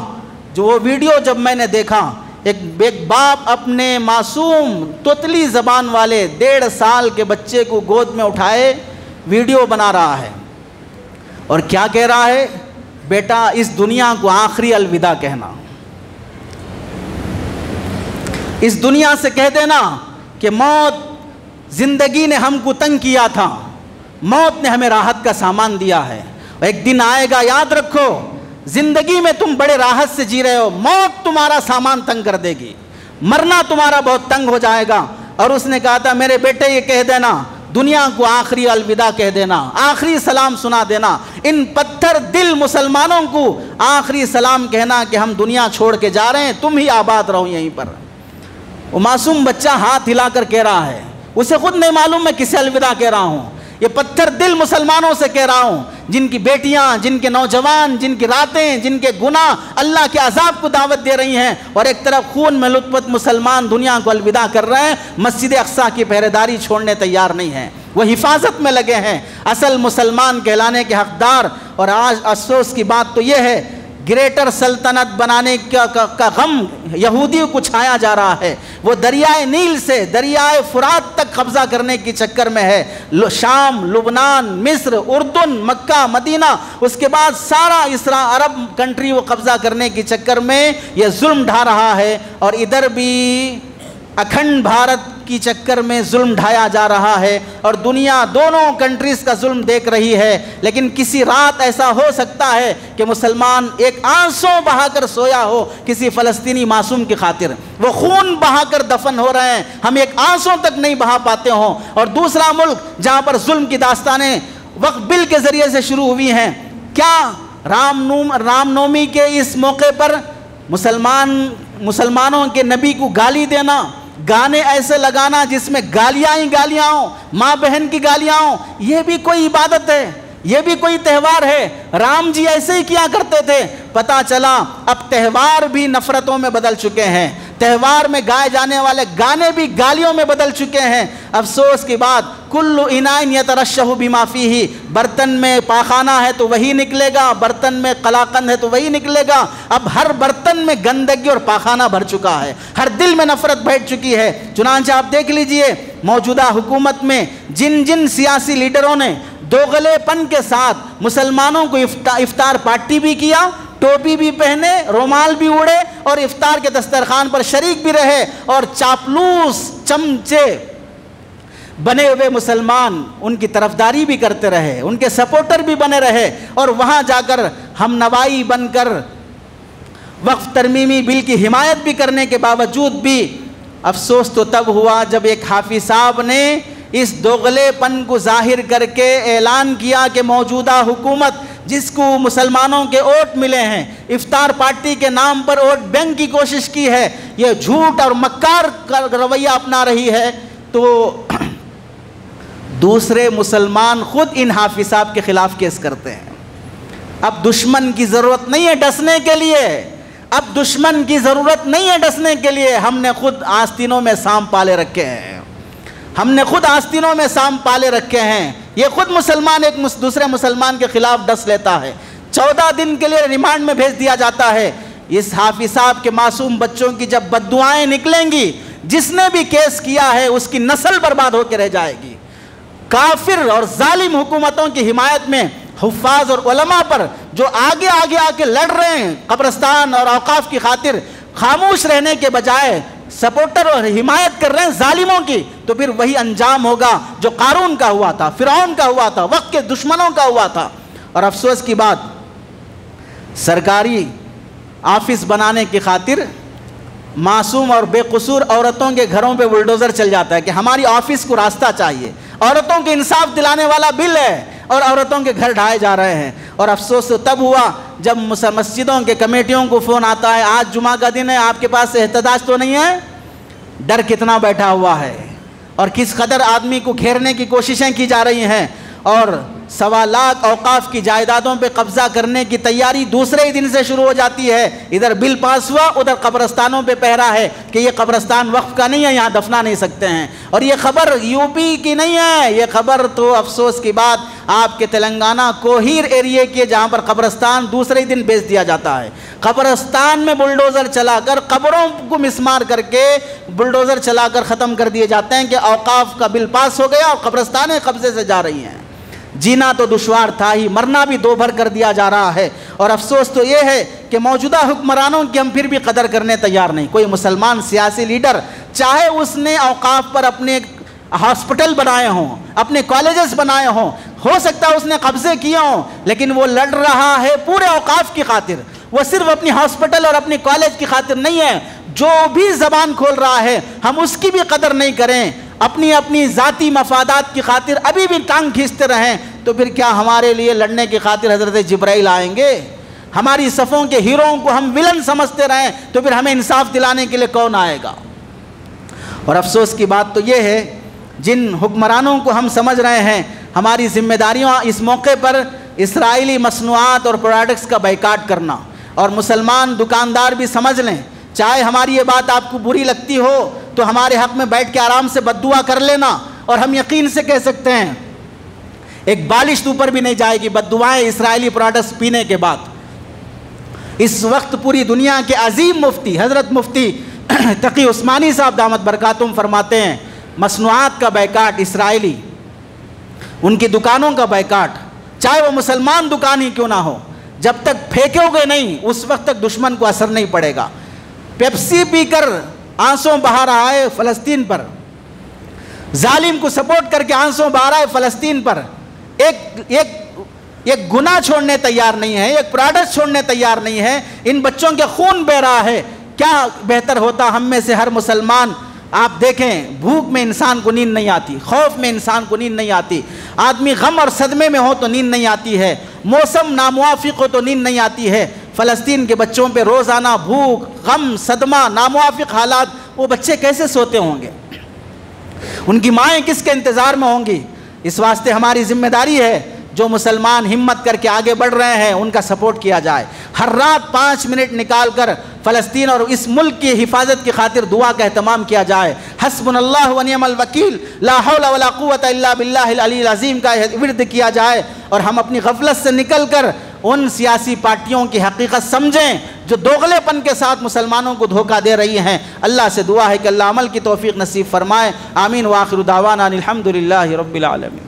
Speaker 1: جو وہ ویڈیو جب میں نے دیکھا، ایک باپ اپنے معصوم توتلی زبان والے 1.5 سال کے بچے کو گود میں اٹھائے ویڈیو بنا رہا ہے، اور کیا کہہ رہا ہے؟ بیٹا اس دنیا کو آخری الوداع کہنا، اس دنیا سے کہہ دینا کہ موت، زندگی نے ہم کو تنگ کیا تھا، موت نے ہمیں راحت کا سامان دیا ہے، ایک دن آئے گا، یاد رکھو زندگی میں تم بڑے راحت سے جی رہے ہو، موت تمہارا سامان تنگ کر دے گی، مرنا تمہارا بہت تنگ ہو جائے گا۔ اور اس نے کہا تھا میرے بیٹے یہ کہہ دینا، دنیا کو آخری الوداع کہہ دینا، آخری سلام سنا دینا، ان پتھر دل مسلمانوں کو آخری سلام کہنا کہ ہم دنیا چھوڑ کے جا رہے ہیں، تم ہی آباد رہو یہیں پر۔ وہ معصوم بچہ ہاتھ ہلا کر کہہ رہا ہے، اسے خود نہیں معلوم میں کسے الوداع کہہ رہا ہوں، یہ پتھر دل مسلمانوں سے کہہ رہا ہوں، جن کی بیٹیاں، جن کے نوجوان، جن کی راتیں، جن کے گناہ اللہ کے عذاب کو دعوت دے رہی ہیں، اور ایک طرف خون میں لطفت مسلمان دنیا کو الوداع کر رہے ہیں، مسجد اقصیٰ کی پہرے داری چھوڑنے تیار نہیں ہیں، وہ حفاظت میں لگے ہیں، اصل مسلمان کہلانے کے حقدار۔ اور آج افسوس کی بات تو یہ ہے، گریٹر سلطنت بنانے کا غم یہودیوں کو چھایا جا رہا ہے، وہ دریائے نیل سے دریائے فرات تک قبضہ کرنے کی چکر میں ہے، شام، لبنان، مصر، اردن، مکہ، مدینہ، اس کے بعد سارا عرب کنٹری وہ قبضہ کرنے کی چکر میں یہ ظلم ڈھا رہا ہے، اور ادھر بھی اکھنڈ بھارت کی چکر میں ظلم ڈھایا جا رہا ہے، اور دنیا دونوں کنٹریز کا ظلم دیکھ رہی ہے۔ لیکن کسی رات ایسا ہو سکتا ہے کہ مسلمان ایک آنسو بہا کر سویا ہو کسی فلسطینی معصوم کی خاطر، وہ خون بہا کر دفن ہو رہے ہیں، ہم ایک آنسو تک نہیں بہا پاتے ہوں، اور دوسرا ملک جہاں پر ظلم کی داستانیں وقف بل کے ذریعے سے شروع ہوئی ہیں، کیا رام نومی کے اس موقع پر مسلمانوں کے نبی کو گالی دینا، گانے ایسے لگانا جس میں گالیاں ہی گالیاں ہوں، ماں بہن کی گالیاں ہوں، یہ بھی کوئی عبادت ہے؟ یہ بھی کوئی تہوار ہے؟ رام جی ایسے ہی کیا کرتے تھے، پتہ چلا اب تہوار بھی نفرتوں میں بدل چکے ہیں، تہوار میں گائے جانے والے گانے بھی گالیوں میں بدل چکے ہیں۔ افسوس کی بات، کل اناء یترشح بما فیہ، برتن میں پاخانہ ہے تو وہی نکلے گا، برتن میں قلاقند ہے تو وہی نکلے گا۔ اب ہر برتن میں گندگی اور پاخانہ بھر چکا ہے، ہر دل میں نفرت بیٹھ چکی ہے۔ چنانچہ آپ دیکھ لیجئے موجودہ حکومت میں جن سیاسی لیڈروں نے دوغلے پن کے ساتھ مسلمانوں کو افطار پارٹی بھی کیا، ٹوپی بھی پہنے، رومال بھی اڑے اور افطار کے دسترخوان پر شریک بھی رہے، اور چاپلوس چمچے بنے ہوئے مسلمان ان کی طرفداری بھی کرتے رہے، ان کے سپورٹر بھی بنے رہے، اور وہاں جا کر ہم نوائی بن کر وقف ترمیمی بل کی حمایت بھی کرنے کے باوجود بھی افسوس تو تب ہوا جب ایک حافظ صاحب نے اس دوغلے پن کو ظاہر کر کے اعلان کیا کہ موجودہ حکومت جس کو مسلمانوں کے ووٹ ملے ہیں، افطار پارٹی کے نام پر ووٹ بینک کی کوشش کی ہے، یہ جھوٹ اور مکار کا رویہ اپنا رہی ہے، تو دوسرے مسلمان خود ان حافظ صاحب کے خلاف کیس کرتے ہیں۔ اب دشمن کی ضرورت نہیں ہے ڈسنے کے لیے، اب دشمن کی ضرورت نہیں ہے ڈسنے کے لیے، ہم نے خود آستینوں میں سانپ پالے رکھے ہیں، ہم نے خود آستینوں میں سانپ پالے رکھے ہیں۔ یہ خود مسلمان ایک دوسرے مسلمان کے خلاف ڈس لیتا ہے، 14 دن کے لیے ریمانڈ میں بھیج دیا جاتا ہے۔ اس حافظ صاحب کے معصوم بچوں کی جب بددعائیں نکلیں گی، جس نے بھی کیس کیا ہے اس کی نسل برباد ہو کے رہ جائے گی۔ کافر اور ظالم حکومتوں کی حمایت میں حفاظ اور علماء پر جو آگے آ کے لڑ رہے ہیں قبرستان اور اوقاف کی خاطر، خاموش رہنے کے بجائے سپورٹر اور حمایت کر رہے ہیں ظالموں کی، تو پھر وہی انجام ہوگا جو قارون کا ہوا تھا، فرعون کا ہوا تھا، وقت کے دشمنوں کا ہوا تھا۔ اور افسوس کی بات، سرکاری آفس بنانے کی خاطر معصوم اور بے قصور عورتوں کے گھروں پہ بلڈوزر چل جاتا ہے کہ ہماری آفس کو راستہ چاہیے، عورتوں کے انصاف دلانے والا بل ہے، اور عورتوں کے گھر ڈھائے جا رہے ہیں۔ اور افسوس تو تب ہوا جب مسجدوں کے کمیٹیوں کو فون آتا ہے، آج جمعہ کا دن ہے، آپ کے پاس احتجاج تو نہیں ہے؟ ڈر کتنا بیٹھا ہوا ہے، اور کس قدر آدمی کو گھیرنے کی کوششیں کی جا رہی ہیں، اور 1.25 لاکھ اوقاف کی جائیدادوں پہ قبضہ کرنے کی تیاری دوسرے ہی دن سے شروع ہو جاتی ہے۔ ادھر بل پاس ہوا، ادھر قبرستانوں پہ پہرا ہے کہ یہ قبرستان وقف کا نہیں ہے، یہاں دفنا نہیں سکتے ہیں۔ اور یہ خبر یو پی کی نہیں ہے، یہ خبر تو افسوس کی بات آپ کے تلنگانہ کوہیر ایریے کی، جہاں پر قبرستان دوسرے ہی دن بیچ دیا جاتا ہے۔ قبرستان میں بلڈوزر چلا کر، قبروں کو مسمار کر کے بلڈوزر چلا کر ختم کر دیے جاتے ہیں کہ اوقاف کا بل پاس ہو گیا اور قبرستانیں قبضے سے جا رہی ہیں۔ جینا تو دشوار تھا ہی، مرنا بھی دو بھر کر دیا جا رہا ہے۔ اور افسوس تو یہ ہے کہ موجودہ حکمرانوں کی ہم پھر بھی قدر کرنے تیار نہیں۔ کوئی مسلمان سیاسی لیڈر، چاہے اس نے اوقاف پر اپنے ہاسپٹل بنائے ہوں، اپنے کالجز بنائے ہوں، ہو سکتا ہے اس نے قبضے کیے ہوں، لیکن وہ لڑ رہا ہے پورے اوقاف کی خاطر، وہ صرف اپنی ہاسپٹل اور اپنی کالج کی خاطر نہیں ہے۔ جو بھی زبان کھول رہا ہے ہم اس کی بھی قدر نہیں کریں، اپنی ذاتی مفادات کی خاطر ابھی بھی ٹانگ کھینچتے رہیں، تو پھر کیا ہمارے لیے لڑنے کی خاطر حضرت جبرائیل آئیں گے؟ ہماری صفوں کے ہیروؤں کو ہم ولن سمجھتے رہیں تو پھر ہمیں انصاف دلانے کے لیے کون آئے گا؟ اور افسوس کی بات تو یہ ہے، جن حکمرانوں کو ہم سمجھ رہے ہیں ہماری ذمہ داریوں، اس موقع پر اسرائیلی مصنوعات اور پروڈکٹس کا بائیکاٹ کرنا، اور مسلمان دکاندار بھی سمجھ لیں، چاہے ہماری یہ بات آپ کو بری لگتی ہو تو ہمارے حق میں بیٹھ کے آرام سے بد دعا کر لینا، اور ہم یقین سے کہہ سکتے ہیں ایک بالش اوپر بھی نہیں جائے گی بد دعائیں اسرائیلی پروڈکٹس پینے کے بعد۔ اس وقت پوری دنیا کے عظیم مفتی حضرت مفتی تقی عثمانی صاحب دامت برکاتہم فرماتے ہیں، مصنوعات کا بائیکاٹ اسرائیلی، ان کی دکانوں کا بائیکاٹ، چاہے وہ مسلمان دکان ہی کیوں نہ ہو، جب تک پھینکو گے نہیں اس وقت تک دشمن کو اثر نہیں پڑے گا۔ پیپسی پی کر آنسوں بہا رہا ہے فلسطین پر، ظالم کو سپورٹ کر کے آنسوں بہا رہا ہے فلسطین پر، ایک گناہ چھوڑنے تیار نہیں ہے، ایک پروڈکٹ چھوڑنے تیار نہیں ہے، ان بچوں کے خون بہہ رہا ہے۔ کیا بہتر ہوتا ہم میں سے ہر مسلمان، آپ دیکھیں بھوک میں انسان کو نیند نہیں آتی، خوف میں انسان کو نیند نہیں آتی، آدمی غم اور صدمے میں ہو تو نیند نہیں آتی ہے، موسم ناموافق ہو تو نیند نہیں آتی ہے۔ فلسطین کے بچوں پہ روزانہ بھوک، غم، صدمہ، ناموافق حالات، وہ بچے کیسے سوتے ہوں گے؟ ان کی مائیں کس کے انتظار میں ہوں گی؟ اس واسطے ہماری ذمہ داری ہے جو مسلمان ہمت کر کے آگے بڑھ رہے ہیں ان کا سپورٹ کیا جائے، ہر رات 5 منٹ نکال کر
Speaker 2: فلسطین اور اس ملک کی حفاظت کی خاطر دعا کا اہتمام کیا جائے۔ حسبنا اللہ و نعم الوکیل، لا حول ولا قوت الا باللہ العلی العظیم کا ورد کیا جائے، اور ہم اپنی غفلت سے نکل کر ان سیاسی پارٹیوں کی حقیقت سمجھیں جو دوغلے پن کے ساتھ مسلمانوں کو دھوکہ دے رہی ہیں۔ اللہ سے دعا ہے کہ اللہ عمل کی توفیق نصیب فرمائے۔ آمین۔ وآخر دعوانا الحمدللہ رب العالمین۔